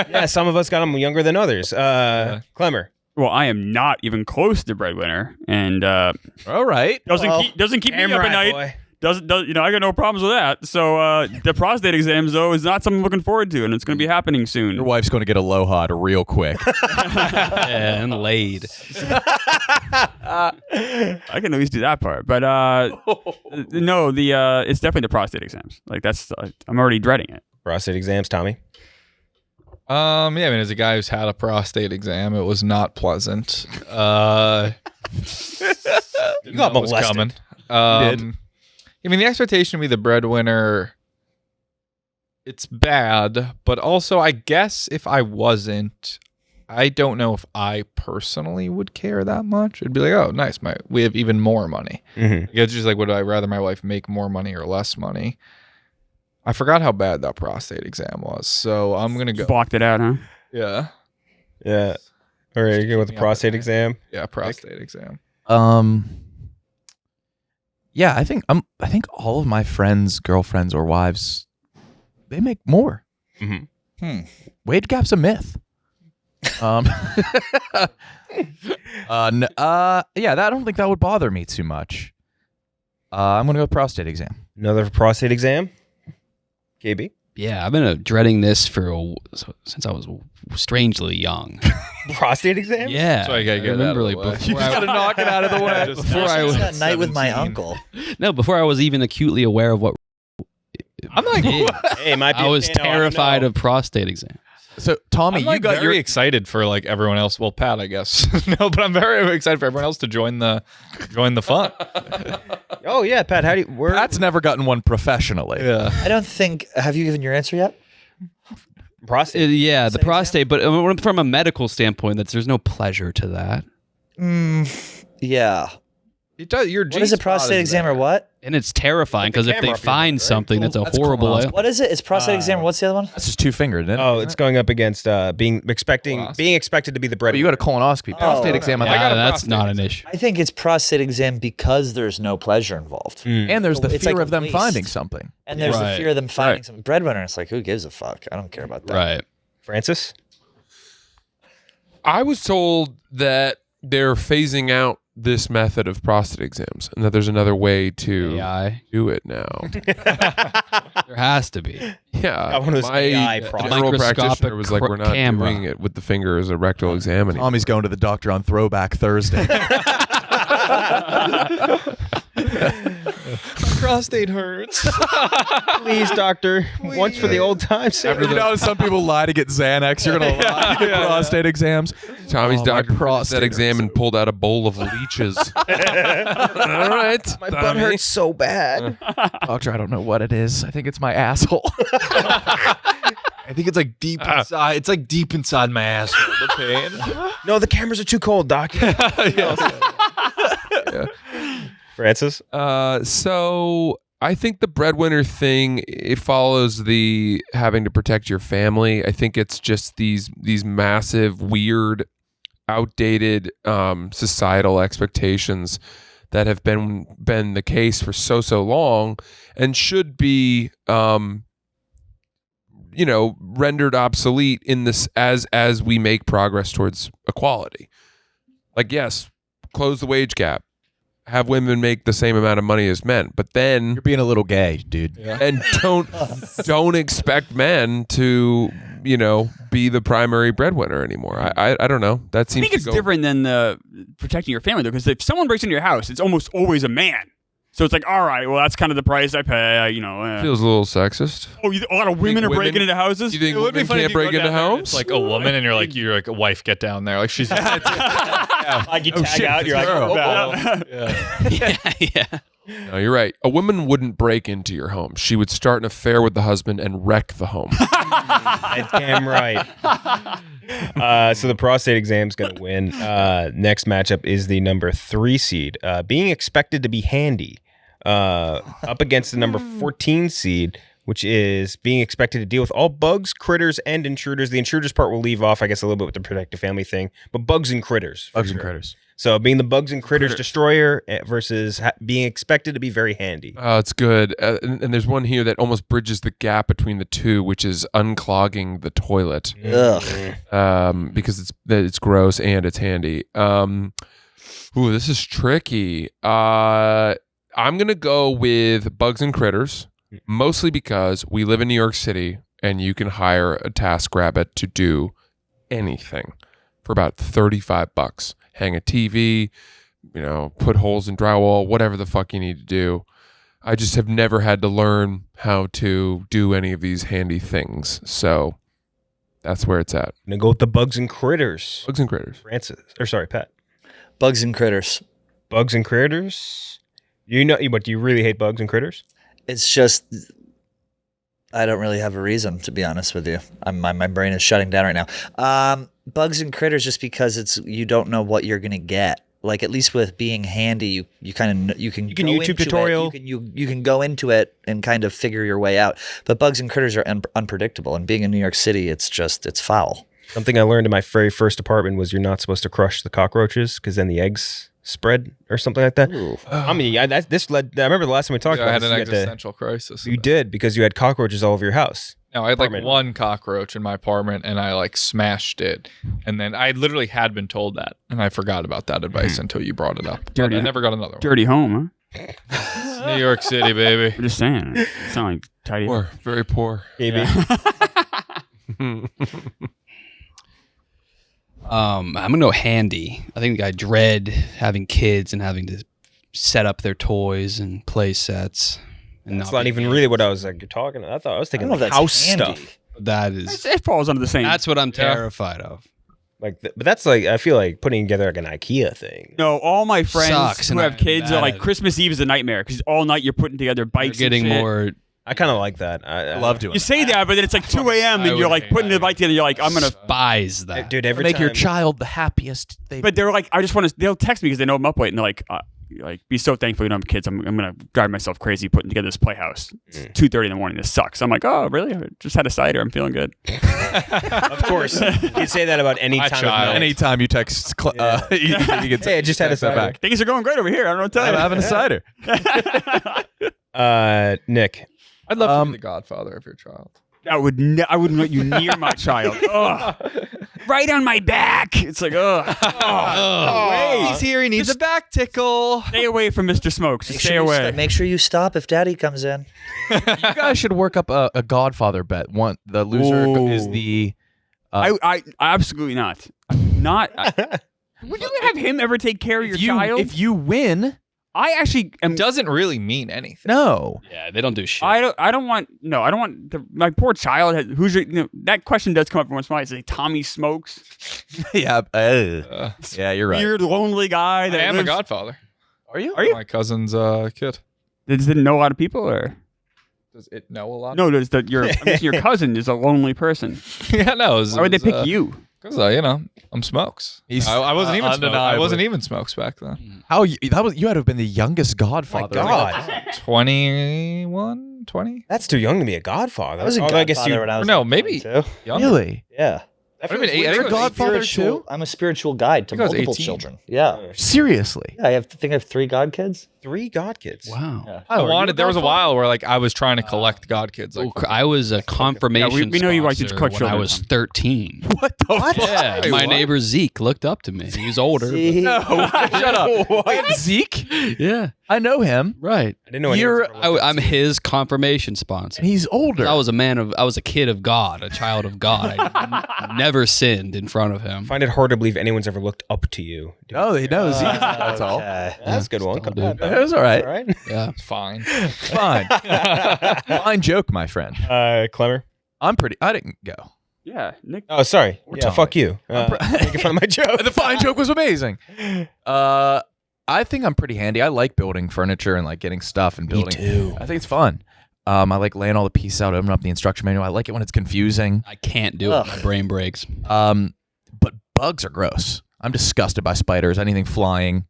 Yeah, some of us got them younger than others. Klemmer. Well, I am not even close to breadwinner, and All right. doesn't keep me up at night. Boy. Doesn't I got no problems with that. So the prostate exams though is not something I'm looking forward to, and it's going to be happening soon. Your wife's going to get aloha real quick. Yeah, and laid. I can at least do that part, but no, it's definitely the prostate exams. Like that's I'm already dreading it. Prostate exams, Tommy. Yeah, I mean, as a guy who's had a prostate exam, it was not pleasant. You got molested. Coming. did. I mean, the expectation to be the breadwinner, it's bad, but also I guess if I wasn't, I don't know if I personally would care that much. It'd be like, oh, nice, we have even more money. Mm-hmm. It's just like, would I rather my wife make more money or less money? I forgot how bad that prostate exam was, so I'm gonna go. Blocked it out, huh? Yeah, Yeah. All right, you go with the prostate exam. yeah, prostate exam. Yeah, I think all of my friends, girlfriends, or wives, they make more. Mm-hmm. Wage gap's a myth. Yeah, I don't think that would bother me too much. I'm gonna go with prostate exam. Another prostate exam. KB. Yeah, I've been dreading this since I was strangely young. Prostate exam? Yeah, That's why I gotta get it out of the way. before I, knock it out of the way. before I was that night with my 17. uncle. before I was even acutely aware of what I'm like, Hey, it might be I was you know, I don't terrified know. of prostate exam. So Tommy, I'm like you got very your excited for like everyone else. Well, Pat, I guess. No, but I'm very excited for everyone else to join the fun. Oh yeah, Pat. How do you? Where? Pat's never gotten one professionally. Yeah. I don't think. Have you given your answer yet? prostate. Yeah, the Prostate prostate, but from a medical standpoint, there's no pleasure to that. Yeah. It does. Your What is a prostate exam or what? And it's terrifying because if they camera up your find butt, right? something that's a That's horrible, colonoscopy. What is it? It's prostate exam. What's the other one? That's just 2 fingered, isn't it? Oh, it's going up against being expected to be the But you breadwinner. got a colonoscopy. Prostate exam. I yeah, think. got a that's prostate not an exam. issue. I think it's prostate exam because there's no pleasure involved. And there's the It's fear like of them waste. finding something. And there's the Right. fear of them finding some breadwinner. It's like, who gives a fuck? I don't care about that. Right. Francis. I was told that they're phasing out this method of prostate exams and that there's another way to AI. do it now. There has to be. Yeah. One of those My AI prostate- general practitioner Microscopic was like, we're not camera. doing it with the finger as a rectal exam anymore. Tommy's going to the doctor on Throwback Thursday. Prostate hurts. Please, doctor. Once for the old times. You know, some people lie to get Xanax. You're gonna lie to get prostate exams. Tommy's Oh, my doctor prostate that exam and pulled out a bowl of leeches. All right. My butt hurts so bad. Doctor, I don't know what it is. I think it's my asshole. I think it's like deep inside. It's like deep inside my asshole. The pain. No, the cameras are too cold, doc. Francis? So I think the breadwinner thing, it follows the having to protect your family. I think it's just these massive, weird, outdated societal expectations that have been the case for so long and should be rendered obsolete in this as we make progress towards equality. Like, yes, close the wage gap. Have women make the same amount of money as men, but then You're being a little gay, dude. and don't expect men to be the primary breadwinner anymore. I don't know. That I seems think it's different than protecting your family, though, because if someone breaks into your house, it's almost always a man. So it's like, all right, well, that's kind of the price I pay. feels a little sexist. Oh, a lot of women are women- breaking into houses? You think It would be women funny if can't you break go into down there and homes? It's like a woman, and you're like a wife. Get down there. Like she's. Like you tag out, you're like, Yeah. No, you're right. A woman wouldn't break into your home. She would start an affair with the husband and wreck the home. that's damn right. So the prostate exam's going to win. Next matchup is the number 3 seed, being expected to be handy, up against the number 14 seed, which is being expected to deal with all bugs, critters, and intruders. The intruders part will leave off, I guess, a little bit with the protect the family thing, but bugs and critters. for Bugs and sure. critters. So being the bugs and critters destroyer versus being expected to be very handy. Oh, it's good. And there's one here that almost bridges the gap between the two, which is unclogging the toilet. Ugh. Because it's gross and it's handy. Ooh, this is tricky. I'm gonna go with bugs and critters, mostly because we live in New York City and you can hire a TaskRabbit to do anything for about $35. Hang a TV, put holes in drywall, whatever the fuck you need to do. I just have never had to learn how to do any of these handy things. So that's where it's at. I'm gonna go with the bugs and critters. Bugs and critters. Francis, Pat. Bugs and critters. Bugs and critters. But do you really hate bugs and critters? It's just, I don't really have a reason, to be honest with you. My brain is shutting down right now. Bugs and critters, just because you don't know what you're gonna get. Like, at least with being handy, you can go YouTube into tutorial. it. You can go into it and kind of figure your way out. But bugs and critters are unpredictable, and being in New York City, it's foul. Something I learned in my very first apartment was you're not supposed to crush the cockroaches because then the eggs spread or something like that. I mean, I remember the last time we talked I about had this. an you had to- existential crisis. You did, because you had cockroaches all over your house. No, I had like apartment. one cockroach in my apartment, and I like smashed it. And then I literally had been told that, and I forgot about that advice until you brought it up. But Dirty. I never got another one. Dirty home, huh? It's New York City, baby. I'm just saying. It sound like tidy. Poor, very poor. Maybe. I'm gonna go handy. I think I dread having kids and having to set up their toys and play sets. And That's not even really what I was talking. I was thinking I don't know like if that's house handy. stuff. That is. It falls under the same. That's what I'm terrified of. But that's like, I feel like putting together like an IKEA thing. No, all my friends Sucks, who and have I'm kids are bad like at it. Christmas Eve is a nightmare because all night you're putting together You're bikes. getting and shit. more. I kind of like that. I love doing You say that, but then it's like 2 a.m. I and you're would like hate putting the that. bike together. You're like, I'm gonna. Despise that. Dude, every Make your time- child the happiest they But they're like, I just want to. They'll text me because they know I'm up late, and they're like, be so thankful you don't have kids. I'm gonna drive myself crazy putting together this playhouse. It's 2:30 in the morning. This sucks. I'm like, oh really? I just had a cider. I'm feeling good. Of course. You'd say that about any My time of child. night. Anytime you text, you can Hey, I just had a text that cider. back. Things are going great over here. I don't know what to tell I'm you. having a cider. Nick. I'd love to be the godfather of your child. I wouldn't let you near my child. Ugh. Right on my back. It's like, ugh. Oh, He's here. He needs a back tickle. Stay away from Mr. Smokes. Just stay away. Make sure you stop if Daddy comes in. You guys should work up a Godfather bet. The loser is the. I absolutely not. Not. Would you have him ever take care of your child? If you win, I actually am. It doesn't really mean anything. No. Yeah, they don't do shit. I don't want my poor child. Who's your, that question does come up once in a while. It's like Tommy Smokes, Yeah. Yeah, you're right. weird lonely guy I that am a lives- godfather. Are you? Are you? My cousin's kid. Didn't know a lot of people, or Does it know a lot? no? Does that your cousin is a lonely person? Yeah, no. Why would they pick you? Because I'm Smokes. He's I wasn't even Smokes. I undeniably. wasn't even Smokes back then. How you had to have been the youngest godfather. God. 21, 20? That's too young to be a godfather. I was a Although godfather when I was No, like maybe 22. Younger. Really? Yeah. I think it You're a was godfather Spiritual- too? I'm a spiritual guide to I think I was multiple 18. children. Yeah. Seriously? Yeah, I think I have 3 god kids. 3 god kids. Wow. Yeah. I wanted. There was a while where I was trying to collect god kids. Oh, I was a confirmation we know you like to sponsor collect when I children, was Tom. 13. What the fuck? Yeah, my neighbor Zeke looked up to me. He was older. See? Shut up. Zeke? Yeah, I know him. right. I didn't know anyone ever looked I'm his confirmation sponsor. And he's older. I was a kid of God, a child of God. I never sinned in front of him. I find it hard to believe anyone's ever looked up to you. No, he knows. That's all. Okay. That's a good one. Still Come do. on, It was all right. All right. Yeah. It's fine. Fine. Fine joke, my friend. Klemmer. I didn't go. Yeah, Nick. Oh, sorry. Yeah, Tommy. fuck you. Making fun of my joke. The fine joke was amazing. I think I'm pretty handy. I like building furniture and like getting stuff and building. too. I think it's fun. I like laying all the pieces out, opening up the instruction manual. I like it when it's confusing. I can't do it. My brain breaks. But bugs are gross. I'm disgusted by spiders, anything flying.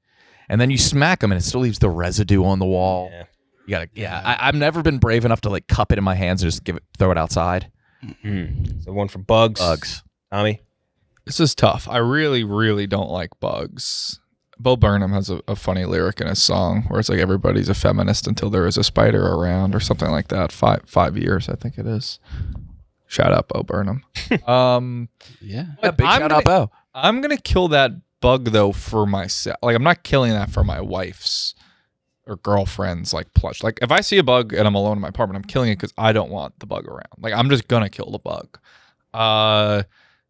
And then you smack them and it still leaves the residue on the wall. Yeah. You gotta, I've never been brave enough to like cup it in my hands and just throw it outside. So one for bugs. Bugs. Tommy. This is tough. I really, really don't like bugs. Bo Burnham has a funny lyric in his song where it's like everybody's a feminist until there is a spider around or something like that. Five years, I think it is. Shout out Bo Burnham. Yeah. Yeah, big shout out, Bo. I'm gonna kill that bug though for myself. Like I'm not killing that for my wife's or girlfriend's like plush. Like if I see a bug and I'm alone in my apartment, I'm killing it because I don't want the bug around. Like I'm just gonna kill the bug.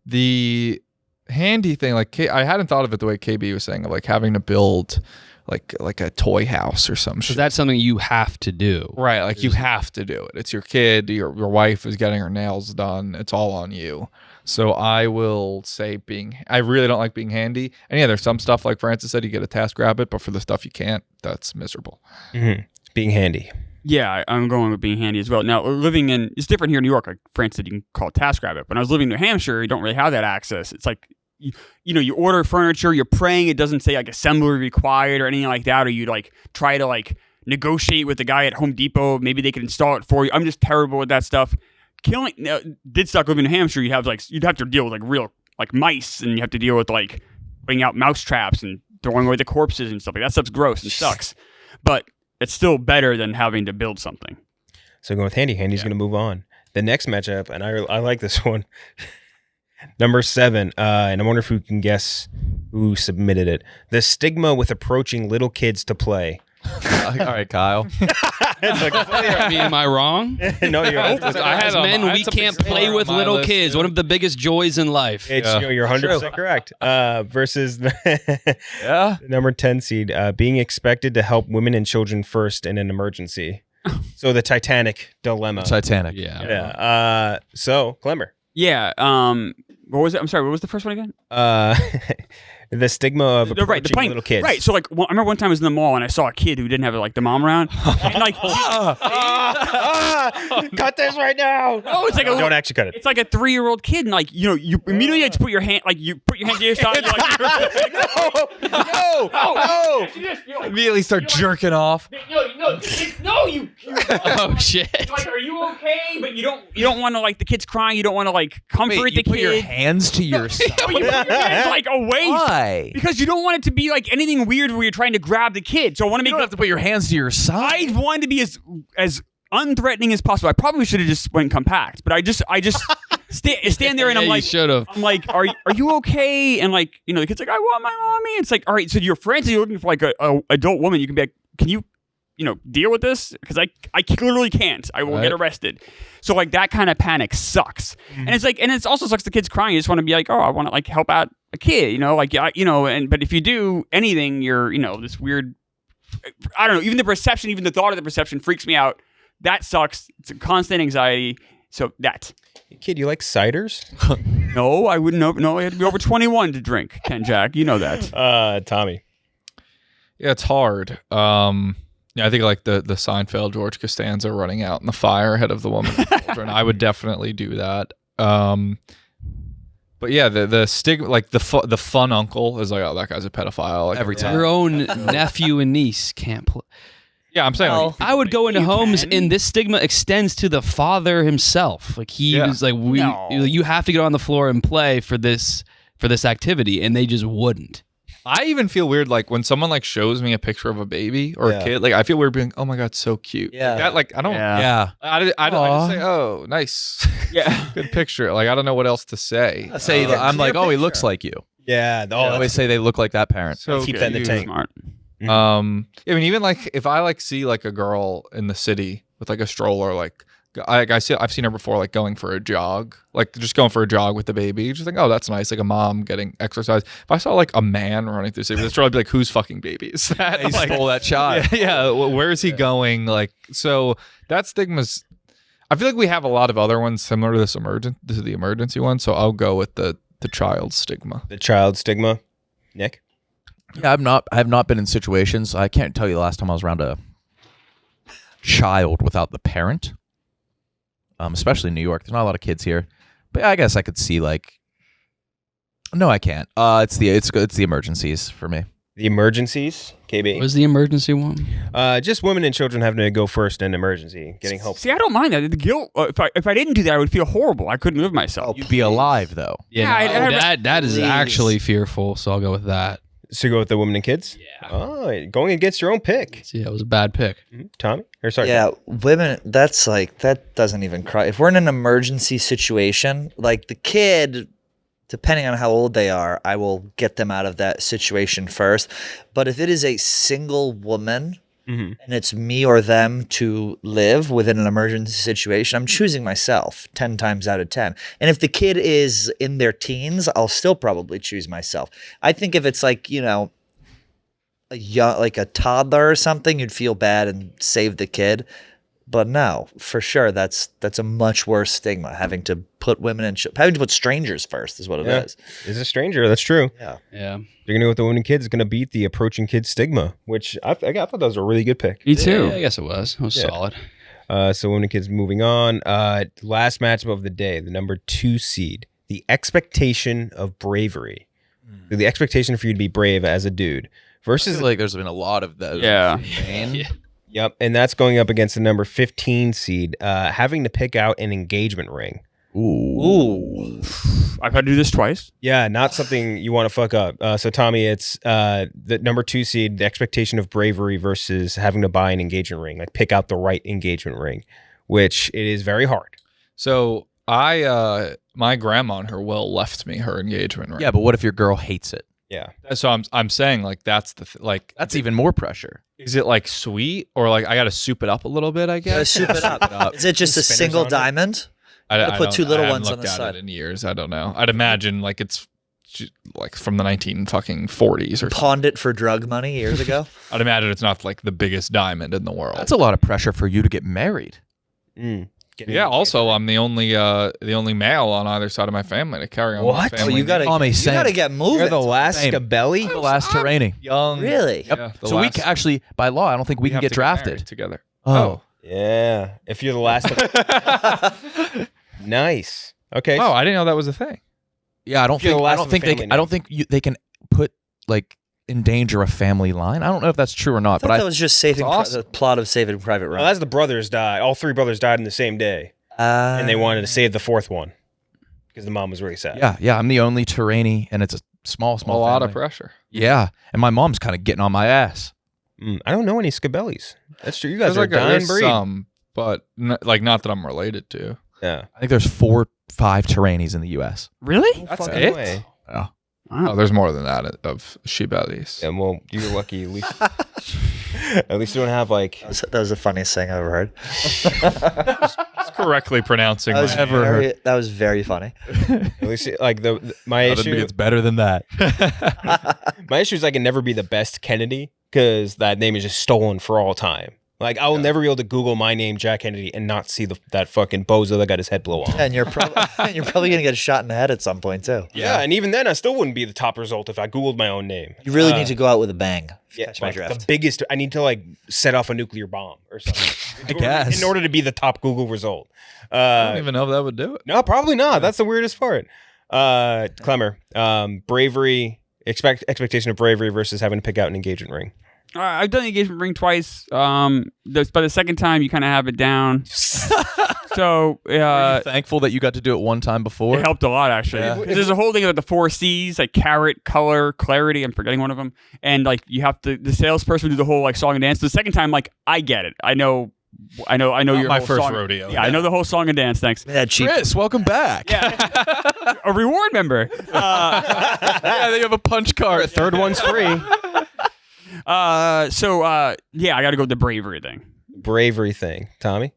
The handy thing, like I hadn't thought of it the way KB was saying of like having to build like a toy house or some So shit. that's something you have to do. Right, like you have to do it. It's your kid, your wife is getting her nails done. It's all on you. So I will say I really don't like being handy. And yeah, there's some stuff like Francis said, you get a task rabbit, but for the stuff you can't, that's miserable. Mm-hmm. Being handy. Yeah, I'm going with being handy as well. Now, it's different here in New York. Like France said, you can call it TaskRabbit. When I was living in New Hampshire, you don't really have that access. It's like, you order furniture, you're praying it doesn't say like assembly required or anything like that, or you like try to like negotiate with the guy at Home Depot. Maybe they can install it for you. I'm just terrible with that stuff. Did stuck living in New Hampshire, you'd have to deal with like real like mice, and you have to deal with like putting out mouse traps and throwing away the corpses and stuff like that. Stuff's gross and sucks, but it's still better than having to build something. So going with handy. Handy's going to move on. The next matchup, and I like this one. Number 7, and I wonder if we can guess who submitted it. The stigma with approaching little kids to play. All right, Kyle. I mean, am I wrong? No, you're As men, we can't play with little kids. One of the biggest joys in life. It's you're 100% correct. Versus the Yeah. number 10 seed, being expected to help women and children first in an emergency. So the Titanic dilemma. Titanic. Yeah. Yeah. So Klemmer. Yeah. What was it? I'm sorry. What was the first one again? The stigma of They're right, approaching little kids. Right. So like, I remember one time I was in the mall and I saw a kid who didn't have like the mom around, and like, Cut this right now. oh, it's like a Don't actually cut it. It's like a 3-year-old kid, and like you immediately have to put your hand to your side. You're like, No. Immediately start jerking off. you. Oh shit. Like, are you okay? But you don't want to like the kid's crying. You don't want to like comfort Wait, the you put kid. your hands to your side. No, you put your hands like away. Why? Because you don't want it to be like anything weird where you're trying to grab the kid. So I want to You make don't have to put your hands to your side. I wanted to be as unthreatening as possible. I probably should have just went compact, but I just stand there and I'm like, should have. are you okay? And like, the kid's like, I want my mommy. It's like, all right, so you're frantically looking for like a adult woman. You can be like, can you, deal with this? Because I literally can't. I will get arrested. So like that kind of panic sucks. And it's like, and it also sucks the kid's crying. You just want to be like, oh, I want to like help out a kid, but if you do anything, you're, this weird I don't know. Even the perception, even the thought of the perception freaks me out. That sucks. It's a constant anxiety. So that. Kid, you like ciders? No, I wouldn't know. No, I had to be over 21 to drink, KenJac. You know that. Tommy. Yeah, it's hard. Yeah, I think like the Seinfeld George Costanza running out in the fire ahead of the woman and children. I would definitely do that. But yeah, the stigma, like the fun uncle is like, oh, that guy's a pedophile. Like, Every time. Your own nephew and niece can't play. Yeah, I'm saying. Like, I would go into You homes, can. and this stigma extends to the father himself. Like he Yeah. was like, No. you have to get on the floor and play for this activity, and they just wouldn't. I even feel weird like when someone like shows me a picture of a baby or Yeah. a kid. Like I feel weird being, oh my god, so cute. Yeah. Like, that, like I don't. Yeah. I just Aw. say, oh, nice. Yeah. Good picture. Like I don't know what else to say. I say I'm like, oh, he looks like you. Yeah. I always say they look like that parent. So keep that in the cute. tank. Smart. I mean, even like if I like see like a girl in the city with like a stroller, like I've seen her before, like going for a jog, like just going for a jog with the baby. You just think, oh, that's nice, like a mom getting exercise. If I saw like a man running through the city with a stroller, I'd be like, whose fucking baby is that? He Like, stole that child. yeah. Where is he going? Like, so that stigma's. I feel like we have a lot of other ones similar to the emergency one. So I'll go with the child stigma. The child stigma. Nick? Yeah, I have not been in situations. I can't tell you the last time I was around a child without the parent. Especially in New York. There's not a lot of kids here. But I guess I could see like no, I can't. It's the emergencies for me. The emergencies, KB. What was the emergency one? Just women and children having to go first in emergency, getting help. See, I don't mind that. The guilt. If I didn't do that, I would feel horrible. I couldn't live myself. You'd be alive though. Yeah, that is Please. actually fearful. So I'll go with that. So you go with the women and kids? Yeah. Oh, going against your own pick. See, that was a bad pick. Tommy? Or sorry. Yeah, women, that's like, that doesn't even cry. If we're in an emergency situation, like the kid, depending on how old they are, I will get them out of that situation first. But if it is a single woman Mhm. and it's me or them to live within an emergency situation, I'm choosing myself 10 times out of 10. And if the kid is in their teens, I'll still probably choose myself. I think if it's like, a young, like a toddler or something, you'd feel bad and save the kid. But no, for sure, that's a much worse stigma, having to put women and having to put strangers first is what it is. Is a stranger. That's true. Yeah. Yeah. You're going to go with the women and kids. It's going to beat the approaching kid stigma, which I thought that was a really good pick. Me too. Yeah, I guess it was. It was Yeah. solid. So women and kids moving on. Last matchup of the day, the number 2 seed. The expectation of bravery. The expectation for you to be brave as a dude I versus feel like there's been a lot of those. Yeah. Yeah. Yep, and that's going up against the number 15 seed, having to pick out an engagement ring. Ooh. I've had to do this twice. Yeah, not something you want to fuck up. So Tommy, it's the number 2 seed, the expectation of bravery versus having to buy an engagement ring, like pick out the right engagement ring, which it is very hard. So my grandma on her will left me her engagement ring. Yeah, but what if your girl hates it? Yeah. So I'm saying like that's like That's even more pressure. is it like sweet or like I got to soup it up a little bit? I Gotta guess. soup it up. Is it just a Spinners single on it? diamond? I put don't- 2 little I haven't ones on looked the at side. it in years. I don't know. I'd imagine like it's like from the 1940s or something. Pawned it for drug money years ago. I'd imagine it's not like the biggest diamond in the world. That's a lot of pressure for you to get married. Yeah. Also, I'm the only male on either side of my family to carry on. What? My So family you gotta, Tommy, you same. gotta get moving. You're the last Same. Scabelli? The last Terrani. young. Really? Yep. Yeah, the So we last- actually, by law, I don't think we can have get to married drafted. together. Oh. Yeah. If you're the last. Nice. Okay. Oh, I didn't know that was a thing. Yeah, I don't You're the think. I last don't of the think they. family Can, I don't think they can put like endanger a family line. I don't know if that's true or I not. thought But that was just saving That's awesome. the plot of Saving Private Well, Ryan. as the brothers died, all 3 brothers died in the same day, and they wanted to save the 4th one because the mom was really sad. yeah, I'm the only Terrani, and it's a small A lot of family. pressure. Yeah, and my mom's kind of getting on my ass. I don't know any Scabellis. That's true. You guys There's are a dying there's breed. some, but like not that I'm related to. Yeah. I think there's 4, 5 Terranis in the U.S. Really? That's Fucking it? way. Yeah. Oh, there's more than that of Shibelis. Yeah, well, you're lucky. At least, at least you don't have like. That was the funniest thing I've ever heard. Correctly pronouncing That was, my that was very funny. At least like my I think issue. it's better than that. My issue is I can never be the best Kennedy because that name is just stolen for all time. Like, I will never be able to Google my name, Jack Kennedy, and not see that fucking bozo that got his head blown off. And you're probably gonna get shot in the head at some point too. Yeah, and even then, I still wouldn't be the top result if I Googled my own name. You really need to go out with a bang. Yeah, Catch my like drift. the biggest. I need to like set off a nuclear bomb or something. guess. In order to be the top Google result. I don't even know if that would do it. No, probably not. That's the weirdest part. Klemmer, bravery, expectation of bravery versus having to pick out an engagement ring. I've done the engagement ring twice. By the second time, you kind of have it down. So Are you thankful that you got to do it one time before? it helped a lot, actually. Yeah. 'Cause there's a whole thing about the 4 C's, like carrot, color, clarity. I'm forgetting one of them. And like you have to, the salesperson do the whole like song and dance. The second time, like I get it. I know your my whole first song. rodeo. Yeah, I know the whole song and dance. Thanks. That cheap. Chris, welcome back. Yeah, a reward member. Yeah, they have a punch card. Third one's free. Yeah, I got to go with the bravery thing. Bravery thing, Tommy.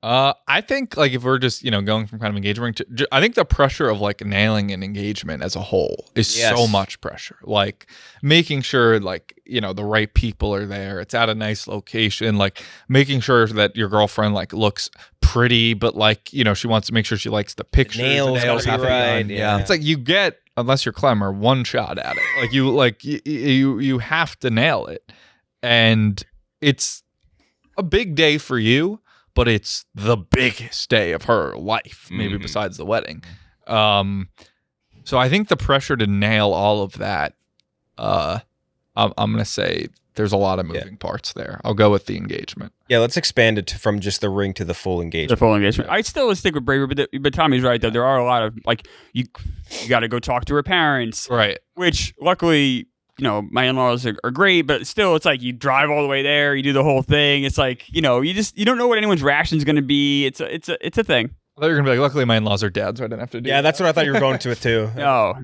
I think like if we're just going from kind of engagement to, I think the pressure of like nailing an engagement as a whole is so Yes. much pressure. Like making sure like the right people are there. It's at a nice location. Like making sure that your girlfriend like looks pretty, but like she wants to make sure she likes the pictures. Nails, nails gotta have be to be right. done, Yeah. It's like you get, unless you're Klemmer, one shot at it. Like you have to nail it, and it's a big day for you, but it's the biggest day of her life, maybe besides the wedding. So I think the pressure to nail all of that, I'm gonna say there's a lot of moving parts there. I'll go with the engagement. Yeah, let's expand it from just the ring to the full The engagement. full engagement. I still would stick with bravery, but Tommy's right though. There are a lot of like you got to go talk to her parents, Right. which luckily my in-laws are great, but still it's like you drive all the way there, you do the whole thing. It's like you don't know what anyone's reaction is going to be. It's a thing. I thought you were gonna be like, luckily my in-laws are dead, so I didn't have to do. Yeah, that's what I thought you were going to it too. No.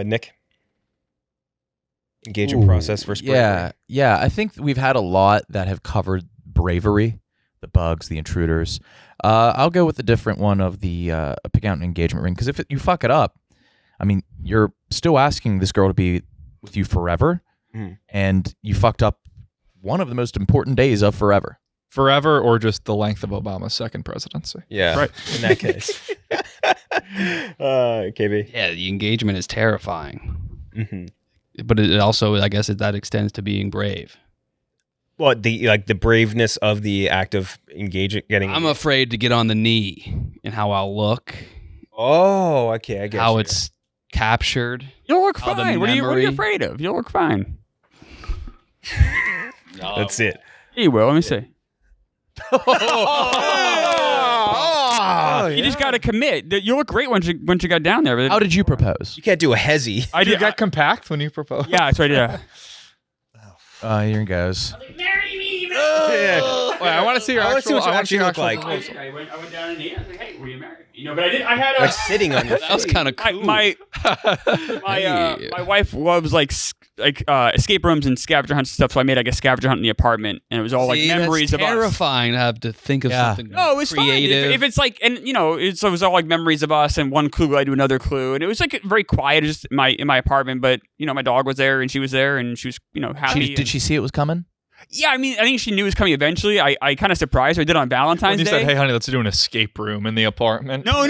Nick. Engagement process versus bravery. Yeah. I think we've had a lot that have covered bravery, the bugs, the intruders. I'll go with the different one of the pick out an engagement ring, because if you fuck it up, I mean, you're still asking this girl to be with you forever, and you fucked up one of the most important days of forever. Forever, or just the length of Obama's second presidency. Yeah, Right. in that case. KB. Yeah, the engagement is terrifying, Mm-hmm. but it also, I guess, that extends to being brave. Well, the braveness of the act of getting. I'm afraid to get on the knee and how I'll look, Oh, okay, I guess. how it's captured. You'll look Oh, the fine. What are you memory. afraid of? You'll look fine. That's it. You will. Let me see. Oh, You just got to commit. You look great once you got down there. But How did you propose? you can't do a hezzy. I Did you did. get compact when you proposed? Yeah, that's right. Yeah. Here it goes. Yeah. Wait, I want to see your I wanna see actual. what you I want to see your actually actual look like. proposal. I went down on the knee. I was like, "Hey, were you married?" But I had Like sitting on your That was feet. kind of cool. my wife loves like escape rooms and scavenger hunts and stuff. So I made like a scavenger hunt in the apartment, and it was all like See, memories that's of us. terrifying to have to think of Yeah. something No, it was creative. fine. If it's like, and so it was all like memories of us, and one clue I do another clue, and it was like very quiet, just in my apartment. But my dog was there, and she was there, and she was happy. Did she see it was coming? Yeah, I mean, I think she knew it was coming eventually. I kind of surprised her. I did it on Valentine's When you Day. said, "Hey, honey, let's do an escape room in the apartment." No,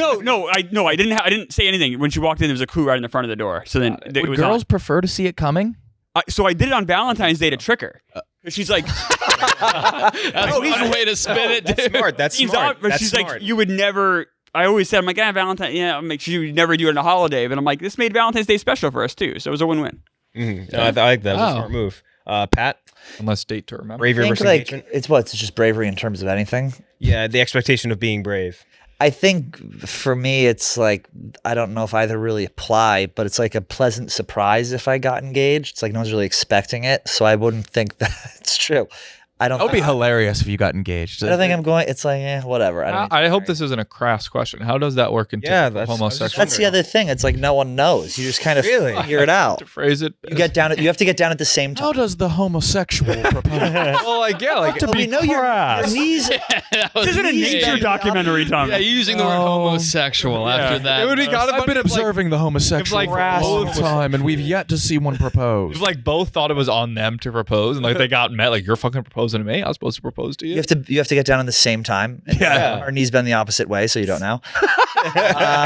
I didn't say anything. When she walked in, there was a clue right in the front of the door. So then it Would was girls on. prefer to see it coming? So I did it on Valentine's Day to trick her. She's like, That's one way to spin it, That's dude. smart. That's seems smart. odd, but That's she's smart. like, you would never. I always said, I'm like, Valentine. Yeah, I'm like, she would never do it on a holiday. But I'm like, this made Valentine's Day special for us too. So it was a win-win. Mhm. No, I like that. That was a Oh. smart move. Pat, Unless date to remember. bravery I think versus like engagement. it's just bravery in terms of anything. Yeah, the expectation of being brave. I think for me, it's like, I don't know if either really apply, but it's like a pleasant surprise if I got engaged. It's like no one's really expecting it. So I wouldn't think that's true. I don't. That would be hilarious if you got engaged. I don't think I'm going. It's like, whatever. I hope this isn't a crass question. How does that work in Yeah, typical that's- I was just homosexual? That's the other thing. It's like no one knows. You just kind of figure it out. To phrase it. You get down. You have to get down at the same How time. does the homosexual propose? well, like yeah, like Well, we know your knees. This isn't a nature documentary, Tom. Yeah, using the word homosexual after that. it would be kind of I've funny been if, like, observing the homosexual like for a long both- time, and we've yet to see one propose. if like both thought it was on them to propose, and like they got met, like you're fucking proposing to me. I was supposed to propose to you. You have to get down at the same time. And our knees bend the opposite way, so you don't know.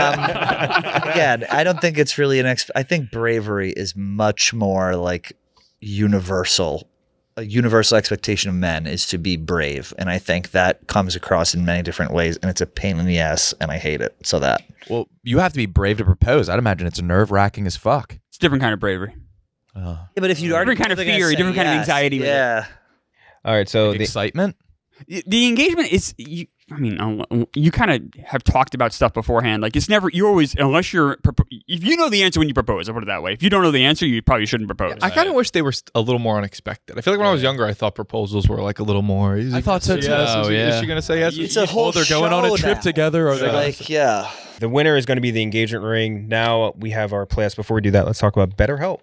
Again, I don't think it's really I think bravery is much more like universal. A universal expectation of men is to be brave, and I think that comes across in many different ways, and it's a pain in the ass, and I hate it. So that Well, you have to be brave to propose. I'd imagine it's nerve-wracking as fuck. It's a different kind of bravery. yeah, but if you are Different kind of fear, different kind of anxiety with it. yeah. All right, so the, Excitement? The engagement is. You kind of have talked about stuff beforehand. Like it's never. You always, unless you're. If you know the answer when you propose, I'll put it that way. If you don't know the answer, you probably shouldn't propose. I kind of wish they were a little more unexpected. I feel like when I was younger, I thought proposals were like a little more easy. I thought so, too. Yes. Oh, Is yeah. she gonna say yes? It's a whole they're going on a show trip now. together, or they're Like, yeah. the winner is going to be the engagement ring. Now we have our playoffs. Before we do that, let's talk about BetterHelp.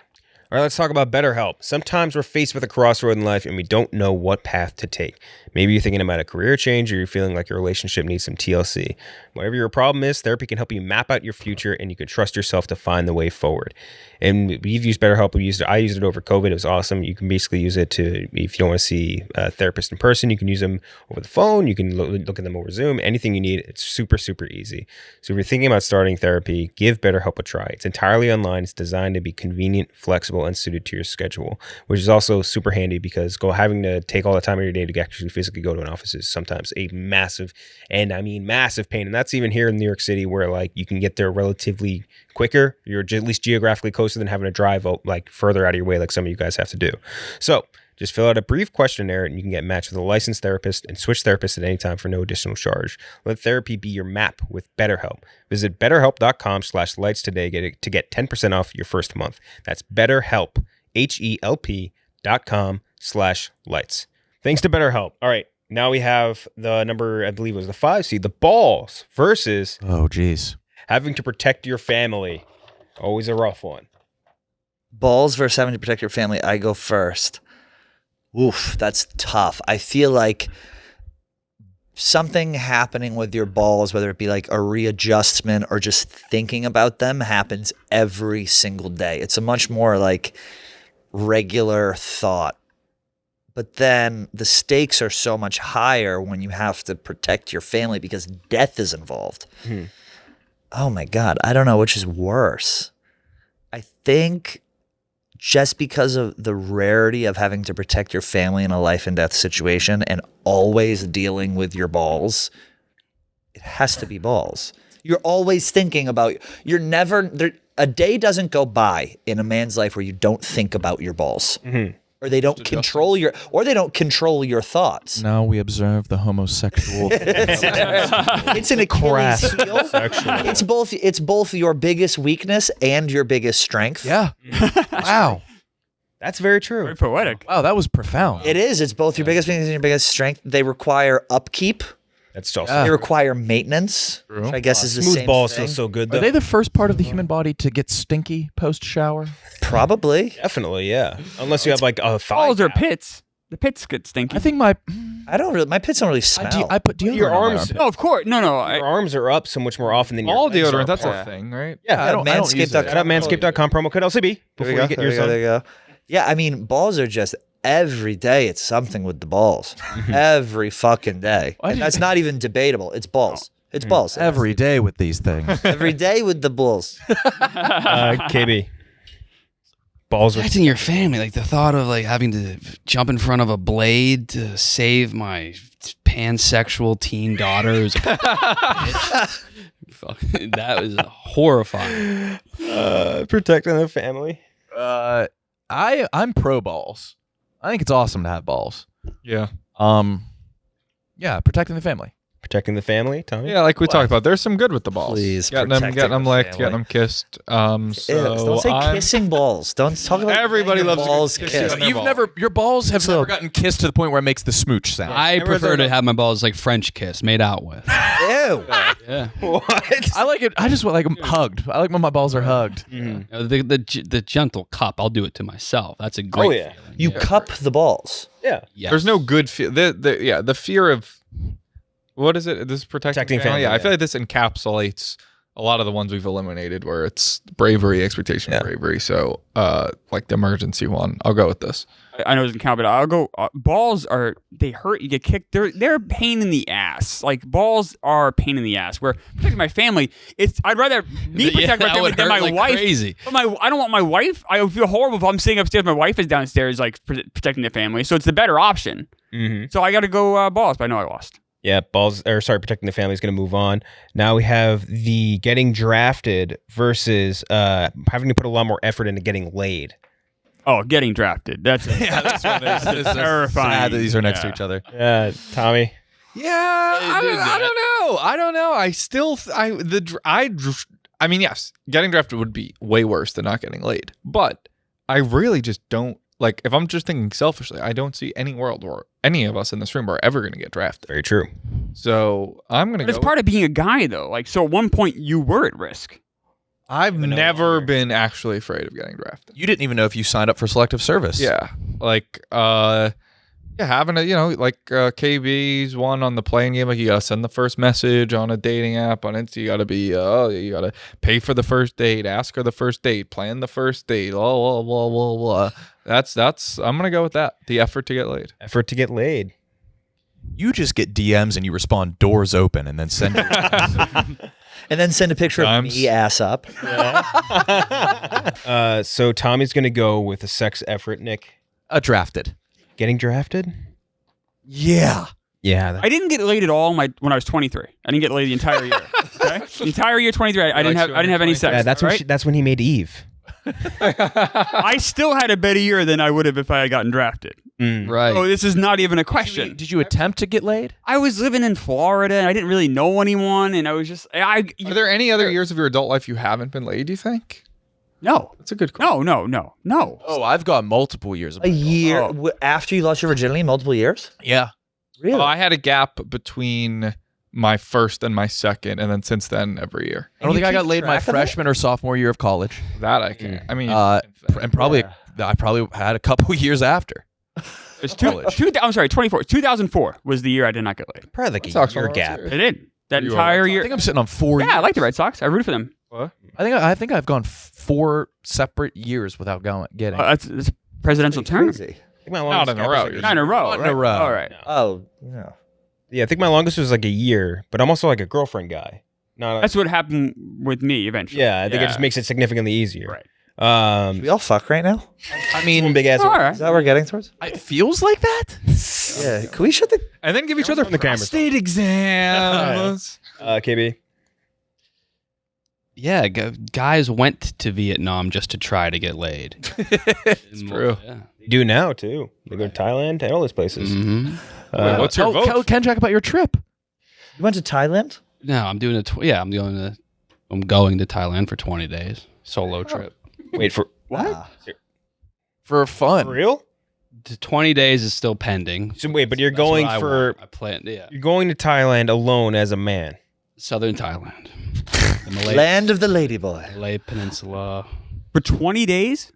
All right, let's talk about BetterHelp. Sometimes we're faced with a crossroad in life and we don't know what path to take. Maybe you're thinking about a career change or you're feeling like your relationship needs some TLC. Whatever your problem is, therapy can help you map out your future and you can trust yourself to find the way forward. And we've used BetterHelp. I used it over COVID. It was awesome. You can basically use it to, if you don't want to see a therapist in person, you can use them over the phone. You can look at them over Zoom. Anything you need. It's super, super easy. So if you're thinking about starting therapy, give BetterHelp a try. It's entirely online. It's designed to be convenient, flexible, and suited to your schedule, which is also super handy because having to take all the time of your day to actually physically go to an office is sometimes a massive, and I mean massive pain. And that's even here in New York City where like you can get there relatively quicker. You're at least geographically closer than having to drive like further out of your way like some of you guys have to do. So just fill out a brief questionnaire and you can get matched with a licensed therapist and switch therapists at any time for no additional charge. Let therapy be your map with BetterHelp. Visit betterhelp.com/lights today to get 10% off your first month. That's BetterHelp, HELP.com/lights. Thanks to BetterHelp. All right, now we have the number, I believe it was the 5 seed, the Balls versus Oh, geez. having to protect your family. Always a rough one. Balls versus having to protect your family. I go first. Oof, that's tough. I feel like something happening with your balls, whether it be like a readjustment or just thinking about them, happens every single day. It's a much more like regular thought. But then the stakes are so much higher when you have to protect your family because death is involved. Oh my God. I don't know which is worse. I think just because of the rarity of having to protect your family in a life and death situation and always dealing with your balls, it has to be balls. You're always thinking about, you're never, there, a day doesn't go by in a man's life where you don't think about your balls. Or they don't control your thoughts. Now we observe the homosexual. It's an Achilles heel. It's both your biggest weakness and your biggest strength. Yeah. Wow. That's very true. Very poetic. Wow, that was profound. It is. It's both your biggest weakness and your biggest strength. They require upkeep. That's also Yeah. They require maintenance, which I guess is the smooth same balls thing. feel so good Are though. they the first part of the human body to get stinky post-shower? Probably. Definitely, yeah. Unless you have like a thigh. Balls are gap. pits. The pits get stinky. I think my My pits don't really smell. I put deodorant Your on my arms- armpit. No, of course. No. Your arms are up so much more often than your All legs are deodorant, that's apart. a thing, right? Yeah, I don't use it. Shout out manscaped.com, promo code LCB before you get yours There on. you go. Yeah, I mean, balls are just every day. It's something with the balls. Every fucking day. Why And did that's not even debatable. It's balls. It's balls. Every day with these things. Every day with the bulls. KB. Balls are Protecting your family, like the thought of like having to jump in front of a blade to save my pansexual teen daughter who's a fuck, that was horrifying. protecting the family. I'm pro balls. I think it's awesome to have balls. Yeah. Yeah, protecting the family. Protecting the family, Tommy? Yeah, like we talked about. There's some good with the balls. Please, getting them protecting the licked, family. getting them kissed. Ew, don't say I'm- kissing balls. Don't talk about Everybody getting your loves balls kissing kissed. on their You've ball. never, your balls have So- never gotten kissed to the point where it makes the smooch sound. I prefer to have my balls like French kiss, made out with. Ew. Yeah. What? I like it. I just like them hugged. I like when my balls are hugged. The gentle cup, I'll do it to myself. That's a great. Oh, yeah. feeling. You cup the balls. Yeah. Yes. There's no good fear. The fear of what is it? This is protecting family. Yeah, I feel like this encapsulates a lot of the ones we've eliminated, where it's bravery, expectation of bravery. So, like the emergency one, I'll go with this. I know it doesn't count, but I'll go. Balls they hurt. You get kicked. They're a pain in the ass. Like balls are a pain in the ass. Where protecting my family, I'd rather me protect my that family would than hurt my like wife. crazy. But I don't want my wife. I feel horrible if I'm sitting upstairs. My wife is downstairs, like protecting the family. So it's the better option. Mm-hmm. So I got to go balls, but I know I lost. Yeah, protecting the family is going to move on. Now we have the getting drafted versus having to put a lot more effort into getting laid. Oh, getting drafted. That's This terrifying. sad that these are next to Yeah. each other. Tommy. Yeah, I don't know. I still, I mean, yes, getting drafted would be way worse than not getting laid. But I really just don't, like, if I'm just thinking selfishly, I don't see any world where any of us in this room are ever going to get drafted. Very true. So I'm going to But go. it's part of being a guy, though. Like, so at one point you were at risk. I've never been actually afraid of getting drafted. You didn't even know if you signed up for selective service. Yeah. Like, having like KB's one on the playing game, like you gotta send the first message on a dating app on Insta. You gotta be, you gotta pay for the first date, ask her the first date, plan the first date, blah, blah, blah, blah, blah. That's, I'm gonna go with that. The effort to get laid. Effort to get laid. You just get DMs and you respond doors open and then send it. And then send a picture of me ass up. So Tommy's going to go with a sex effort, Nick. Drafted. Getting drafted? Yeah. Yeah. I didn't get laid at all when I was 23. I didn't get laid the entire year. Okay? The entire year 23. I didn't have any sex. Yeah, that's when right? that's when he made Eve. I still had a better year than I would have if I had gotten drafted. Right. So this is not even a question. Did you attempt to get laid? I was living in Florida and I didn't really know anyone, and I was just Are there any other years of your adult life you haven't been laid, do you think? no. That's a good question. No. Oh, I've got multiple years. A year Oh. after you lost your virginity, multiple years? Yeah. Really? I had a gap between my first and my second, and then since then, every year. I don't you think I got keep laid my track of it? freshman or sophomore year of college. That I can. I mean, And probably I probably had a couple years after. It's College. 24. 2004 was the year I did not get laid. Probably like a Sox year won the gap. World I did. That You entire are- I year. think I'm sitting on 4 years. Yeah, I like the Red Sox. I root for them. What? I think I've gone 4 separate years without getting. That's a presidential term. Crazy. I think my Not longest in a gap was row. like a Not in a year. row. Not in right? a row. All right. Oh, yeah. Yeah, I think my longest was like a year, but I'm also like a girlfriend guy. No, That's what happened with me eventually. yeah, I think it just makes it significantly easier. Right. We all fuck right now? I One mean, big ass. All Is right. that what we're getting towards? it feels like that. Yeah. Can we shut the... And then give each other on the camera. prostate exams. KB. Yeah, guys went to Vietnam just to try to get laid. It's true. Yeah. They do now too. They go to Thailand, to all those places. Mhm. Wait, what's your vote? Tell KenJac about your trip. You went to Thailand? No, I'm doing I'm going to Thailand for 20 days. Solo trip. Wait for What? For fun. for real? The 20 days is still pending. So wait, but you're That's what going I for want. I plan, yeah. you're going to Thailand alone as a man. Southern Thailand. The Land of the Ladyboy. Malay Peninsula. For 20 days?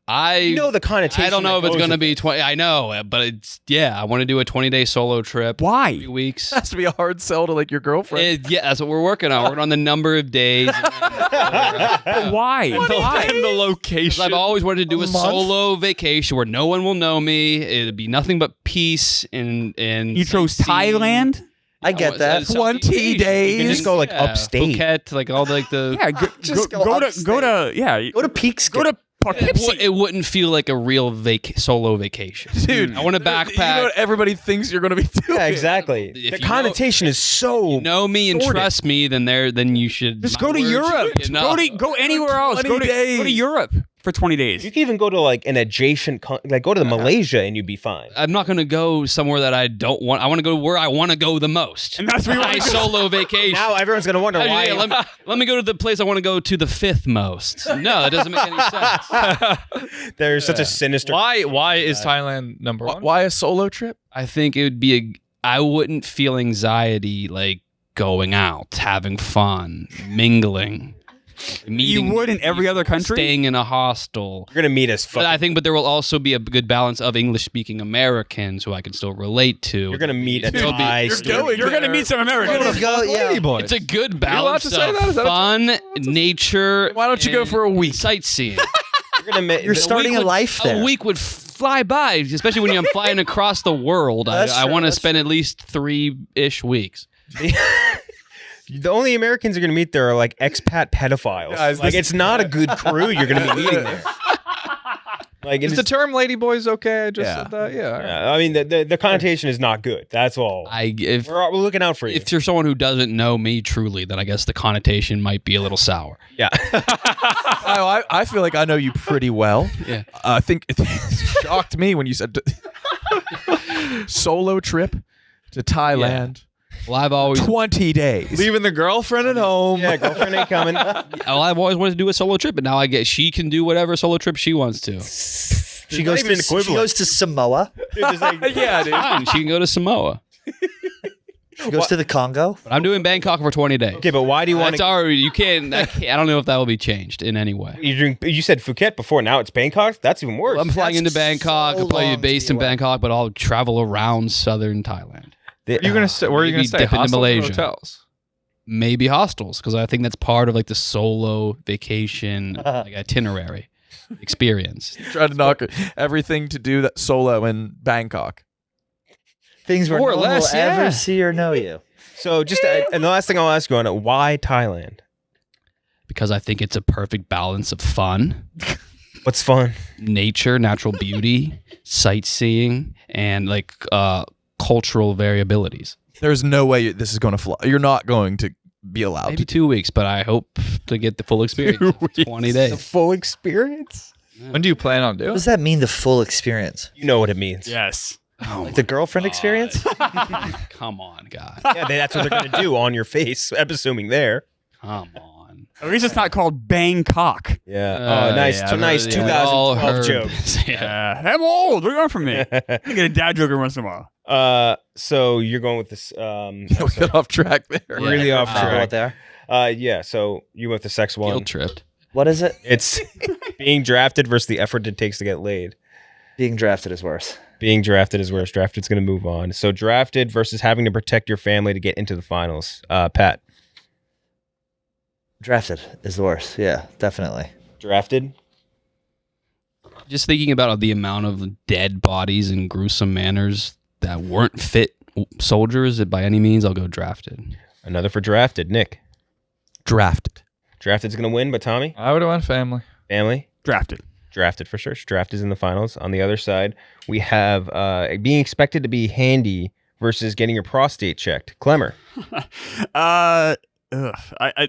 You know the connotation. I don't know if that it's goes going to with be it. 20. I know, but I want to do a 20-day solo trip. Why? 3 weeks. Has to be a hard sell to like your girlfriend. Yeah, that's what we're working on. We're working on the number of days. But why? And the location. I've always wanted to do a month? solo vacation where no one will know me. It'd be nothing but peace and You chose sightseeing. Thailand? I get that. It's 20 Southeast Asia. days. You can just go like upstate. Phuket, like all like the. Yeah, Just go go to upstate. yeah. Go to Peaks. Go to Poughkeepsie. It wouldn't feel like a real solo vacation, Dude, I want to You know backpack. what everybody thinks you're going to be doing. Yeah, exactly. If The you know- connotation is so. You know me and Sorted. trust me, then you should Just my go to word should Europe. be enough. Go anywhere else. 20 Go to days. Europe. for 20 days. You can even go to like an adjacent, like go to the Malaysia and you'd be fine. I'm not going to go somewhere that I don't want. I want to go where I want to go the most. And that's where you my wanna go. solo vacation. Now everyone's gonna wonder why. Yeah, let me go to the place I want to go to the 5th most. No, that doesn't make any sense. There's such a sinister. Why is Thailand number one? Why a solo trip? I think it would be I wouldn't feel anxiety like going out, having fun, mingling. Meeting, You would in every other country? staying in a hostel. You're gonna meet us. But I think, there will also be a good balance of English-speaking Americans who I can still relate to. You're gonna meet a It'll be- Thai. You're going to meet some Americans. It's a good balance to say of that? Is that what fun, nature. Why don't you go and for a week? sightseeing? You're gonna meet. You're starting a life there. A week would fly by, especially when I'm flying across the world. That's I true, want to that's spend at least 3-ish weeks. The only Americans you're gonna meet there are like expat pedophiles. Guys, like this- it's not a good crew you're gonna be meeting there. Like Is it's, the term ladyboys okay? I just Yeah. said that. Yeah. yeah, I mean the connotation is not good. That's all. If We're looking out for you. if you're someone who doesn't know me truly, then I guess the connotation might be a little sour. Yeah. I feel like I know you pretty well. Yeah. I think it shocked me when you said solo trip to Thailand. Well, I've always 20 days. Leaving the girlfriend at home. Yeah, girlfriend ain't coming. I've always wanted to do a solo trip, but now I get she can do whatever solo trip she wants to. She goes to Samoa. Yeah, dude. Fine, she can go to Samoa. She goes to the Congo. But I'm doing Bangkok for 20 days. Okay, but why do you want That's to? already you can't. I don't know if that will be changed in any way. You said Phuket before. Now it's Bangkok. That's even worse. I'm flying into Bangkok. so I'll probably long be based to in be away. Bangkok, but I'll travel around southern Thailand. Where are you gonna stay? Where are you gonna Maybe stay? dip into Hostels or Malaysia. hotels? Maybe hostels, because I think that's part of like the solo vacation like itinerary experience. Trying to knock everything to do that solo in Bangkok. Things where More or no one less, will yeah. ever see or know you. So just and the last thing I'll ask you on it: why Thailand? Because I think it's a perfect balance of fun, What's fun? nature, natural beauty, sightseeing, and like cultural variabilities. There's no way this is going to fly. You're not going to be allowed Maybe to. 2 weeks, but I hope to get the full experience. 20 The days. full experience. When do you plan on What doing? does that mean, the full experience? You know what it means. Yes. Oh Like the girlfriend experience? Come on, God. Yeah, that's what they're gonna do on your face. I'm assuming there. Come on. At least it's not called Bangkok. Yeah. Oh, nice. Yeah, So nice. yeah, we all 2012 heard joke. this. Yeah. I'm old. What do you want from me? I get a dad joke every once in a while. So you're going with this. We got off track there. Really off Go out track. there. Yeah. So you went with the sex one. Field trip. What is it? It's being drafted versus the effort it takes to get laid. Being drafted is worse. Being drafted is worse. Drafted's going to move on. So drafted versus having to protect your family to get into the finals. Pat, Drafted is the worst. Yeah, definitely. drafted. Just thinking about the amount of dead bodies and gruesome manners that weren't fit soldiers by any means, I'll go drafted. Another for drafted. Nick, Drafted. drafted's going to win, but Tommy, I would have went family. family. Drafted. Drafted for sure. Draft is in the finals. On the other side, we have being expected to be handy versus getting your prostate checked. Klemmer. I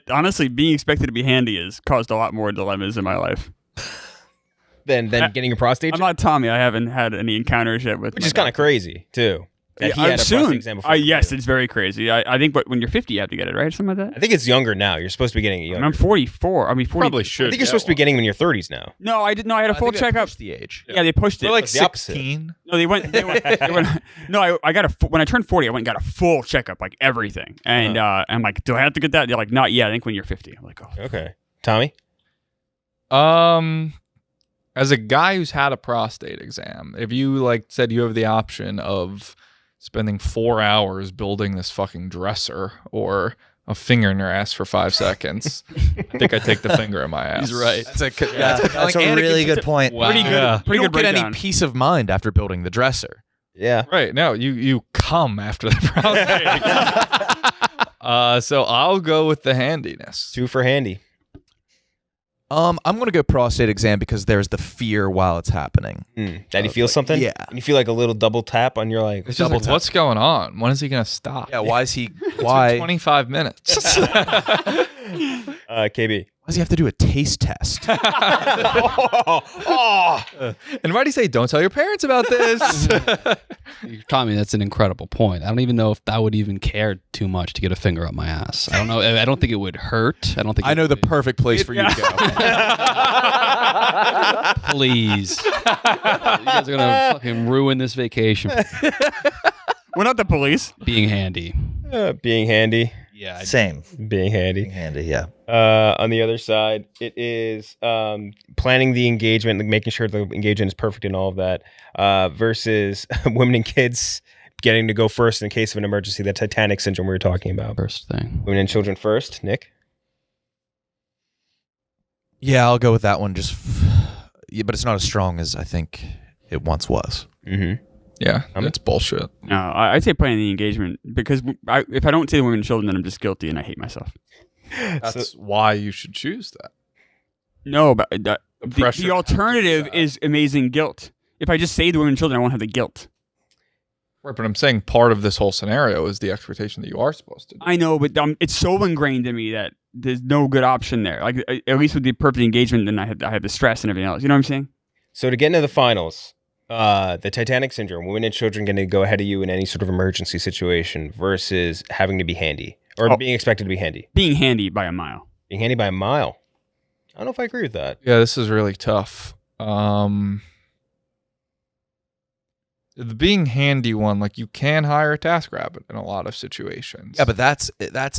honestly, being expected to be handy has caused a lot more dilemmas in my life. Than getting your prostate I'm checked, not Tommy. I haven't had any encounters yet with. which my is kind of doctor. crazy too. That he had a prostate soon. exam before. Yes, it's very crazy. I think, but when you're 50, you have to get it, right? Something like I that. think it's younger now. You're supposed to be getting it younger. I'm 44. I mean, 40. Probably I should. think you're supposed to be getting them in your 30s now. No, I didn't know. I had a full checkup. The age. Yeah, they pushed it. We're like It's the opposite. 16. No, they went. No, I got when I turned 40, I went and got a full checkup, like everything. And I'm like, do I have to get that? They're like, not yet. I think when you're 50. I'm like, oh. Okay. Tommy? As a guy who's had a prostate exam, if you like said you have the option of spending 4 hours building this fucking dresser or a finger in your ass for 5 seconds, I think I take the finger in my ass. He's right. That's a, That's a really good point. Wow. Pretty good. Yeah. Pretty you good don't get any breakdown. peace of mind after building the dresser. Yeah. Right. No, you come after the prostate exam. So I'll go with the handiness. 2 for handy. I'm gonna go prostate exam because there's the fear while it's happening. That you feel something? yeah. And you feel like a little double tap on your like. It's just like, tap. what's going on? When is he going to stop? Yeah, why is he? It's been Why? 25 minutes. KB. Why does he have to do a taste test? And why do you say don't tell your parents about this? Tommy, that's an incredible point. I don't even know if I would even care too much to get a finger up my ass. I don't know. I don't think it would hurt. I don't think. I know the perfect place for you to go. Please, you guys are gonna fucking ruin this vacation. We're not the police. Being handy. Being handy. Yeah. Same. Being handy. Being handy, yeah. On the other side, it is planning the engagement, like making sure the engagement is perfect and all of that, versus women and kids getting to go first in case of an emergency, that Titanic syndrome we were talking about. First thing. Women and children first. Nick? Yeah, I'll go with that one. Yeah, but it's not as strong as I think it once was. Mm-hmm. Yeah, that's bullshit. No, I'd say planning the engagement because if I don't say the women and children, then I'm just guilty and I hate myself. That's why you should choose that. No, but the pressure alternative is amazing guilt. If I just say the women and children, I won't have the guilt. Right, but I'm saying part of this whole scenario is the expectation that you are supposed to do. I know, but it's so ingrained in me that there's no good option there. Like at least with the perfect engagement, then I had the stress and everything else. You know what I'm saying? So to get into the finals, the Titanic syndrome, women and children going to go ahead of you in any sort of emergency situation versus having to be handy or being expected to be handy. Being handy by a mile. Being handy by a mile. I don't know if I agree with that. Yeah, this is really tough. The being handy one, like you can hire a TaskRabbit in a lot of situations. Yeah, but that's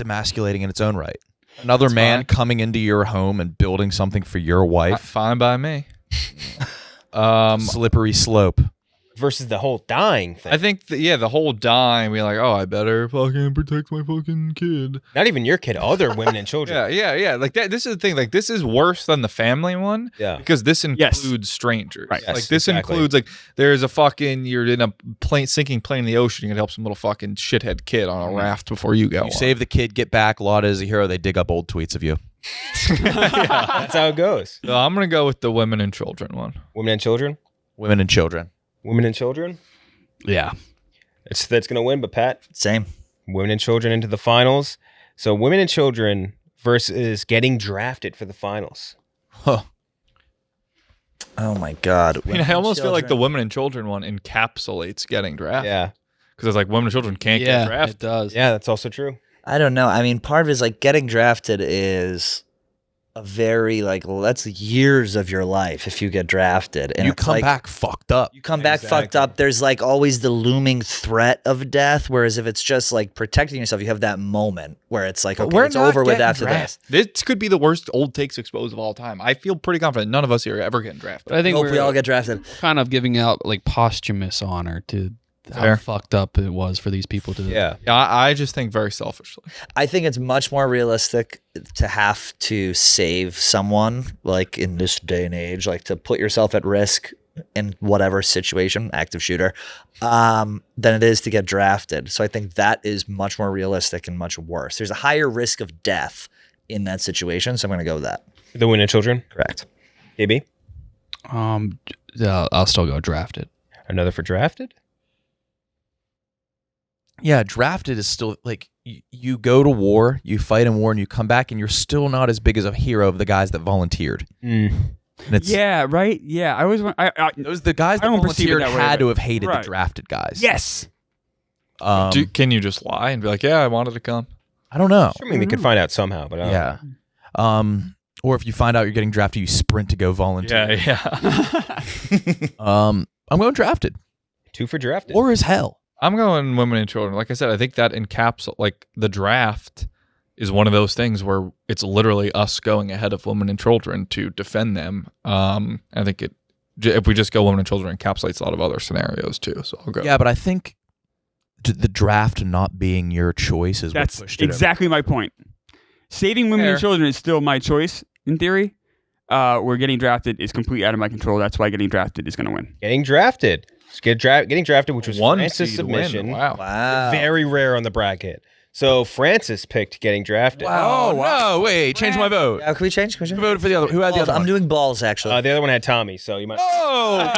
emasculating in its own right. Another man coming into your home and building something for your wife. Fine by me. Slippery slope. Versus the whole dying thing. I think, the whole dying, be like, oh, I better fucking protect my fucking kid. Not even your kid, other women and children. Yeah. Like that. This is the thing. Like this is worse than the family one. Yeah. Because this includes strangers. Right. Yes, Like this exactly. includes like there's a fucking you're in a sinking plane in the ocean. You gotta help some little fucking shithead kid on a raft before you go. You save the kid, get back. Lauda is a hero. They dig up old tweets of you. That's how it goes. So I'm gonna go with the women and children one. Women and children? Women and children. Women and children? Yeah. That's going to win, but Pat? Same. Women and children into the finals. So women and children versus getting drafted for the finals. Huh. Oh my God. I mean, I almost feel like the women and children one encapsulates getting drafted. Yeah. Because it's like women and children can't get drafted. It does. Yeah, that's also true. I don't know. I mean, part of it is like getting drafted is a very that's years of your life if you get drafted. And You it's come like, back fucked up. You come back fucked up. There's like always the looming threat of death. Whereas if it's just like protecting yourself, you have that moment where it's like, okay, it's over with after this. This could be the worst old takes exposed of all time. I feel pretty confident none of us here are ever getting drafted. But I think Hope we we're all get drafted. kind of giving out like posthumous honor to how Fair. fucked up it was for these people to. Yeah. Yeah, I just think very selfishly. I think it's much more realistic to have to save someone, like in this day and age, like to put yourself at risk in whatever situation, active shooter, than it is to get drafted. So I think that is much more realistic and much worse. There's a higher risk of death in that situation, so I'm going to go with that. The women and children? Correct. AB? I'll still go drafted. Another for drafted? Yeah, drafted is still like you go to war, you fight in war, and you come back, and you're still not as big as a hero of the guys that volunteered. And it's, Yeah, right? Yeah. I always want. those the guys I that don't perceive it volunteered that way, had but- to have hated Right. the drafted guys. Yes. Can you just lie and be like, yeah, I wanted to come? I don't know. I mean, they could find out somehow, but I don't know. Yeah. Or if you find out you're getting drafted, you sprint to go volunteer. Yeah. I'm going drafted. 2 for drafted. Or as hell. I'm going women and children. Like I said, I think that like the draft is one of those things where it's literally us going ahead of women and children to defend them. I think if we just go women and children, it encapsulates a lot of other scenarios too. So I'll go. Yeah, but I think the draft not being your choice is That's what pushed it exactly my point. Saving women and Fair. children is still my choice in theory. Where getting drafted is completely out of my control. That's why getting drafted is going to win. Getting drafted. Getting drafted, which was One Francis' seed win. submission. Wow. Wow. Very rare on the bracket. So Francis picked getting drafted. Oh, no, wait, change my vote. Can we change? Who voted for the other? Who had the Balls. other I'm one? doing balls, actually. The other one had Tommy, so you might. Oh!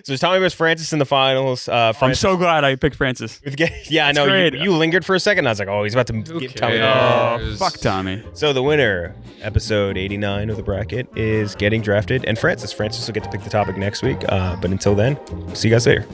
So Tommy was Francis in the finals. I'm Francis, so glad I picked Francis. yeah, I know. great. You lingered for a second. I was like, oh, he's about to get Tommy. Oh, fuck Tommy. So the winner, episode 89 of the bracket, is getting drafted. And Francis will get to pick the topic next week. But until then, see you guys later.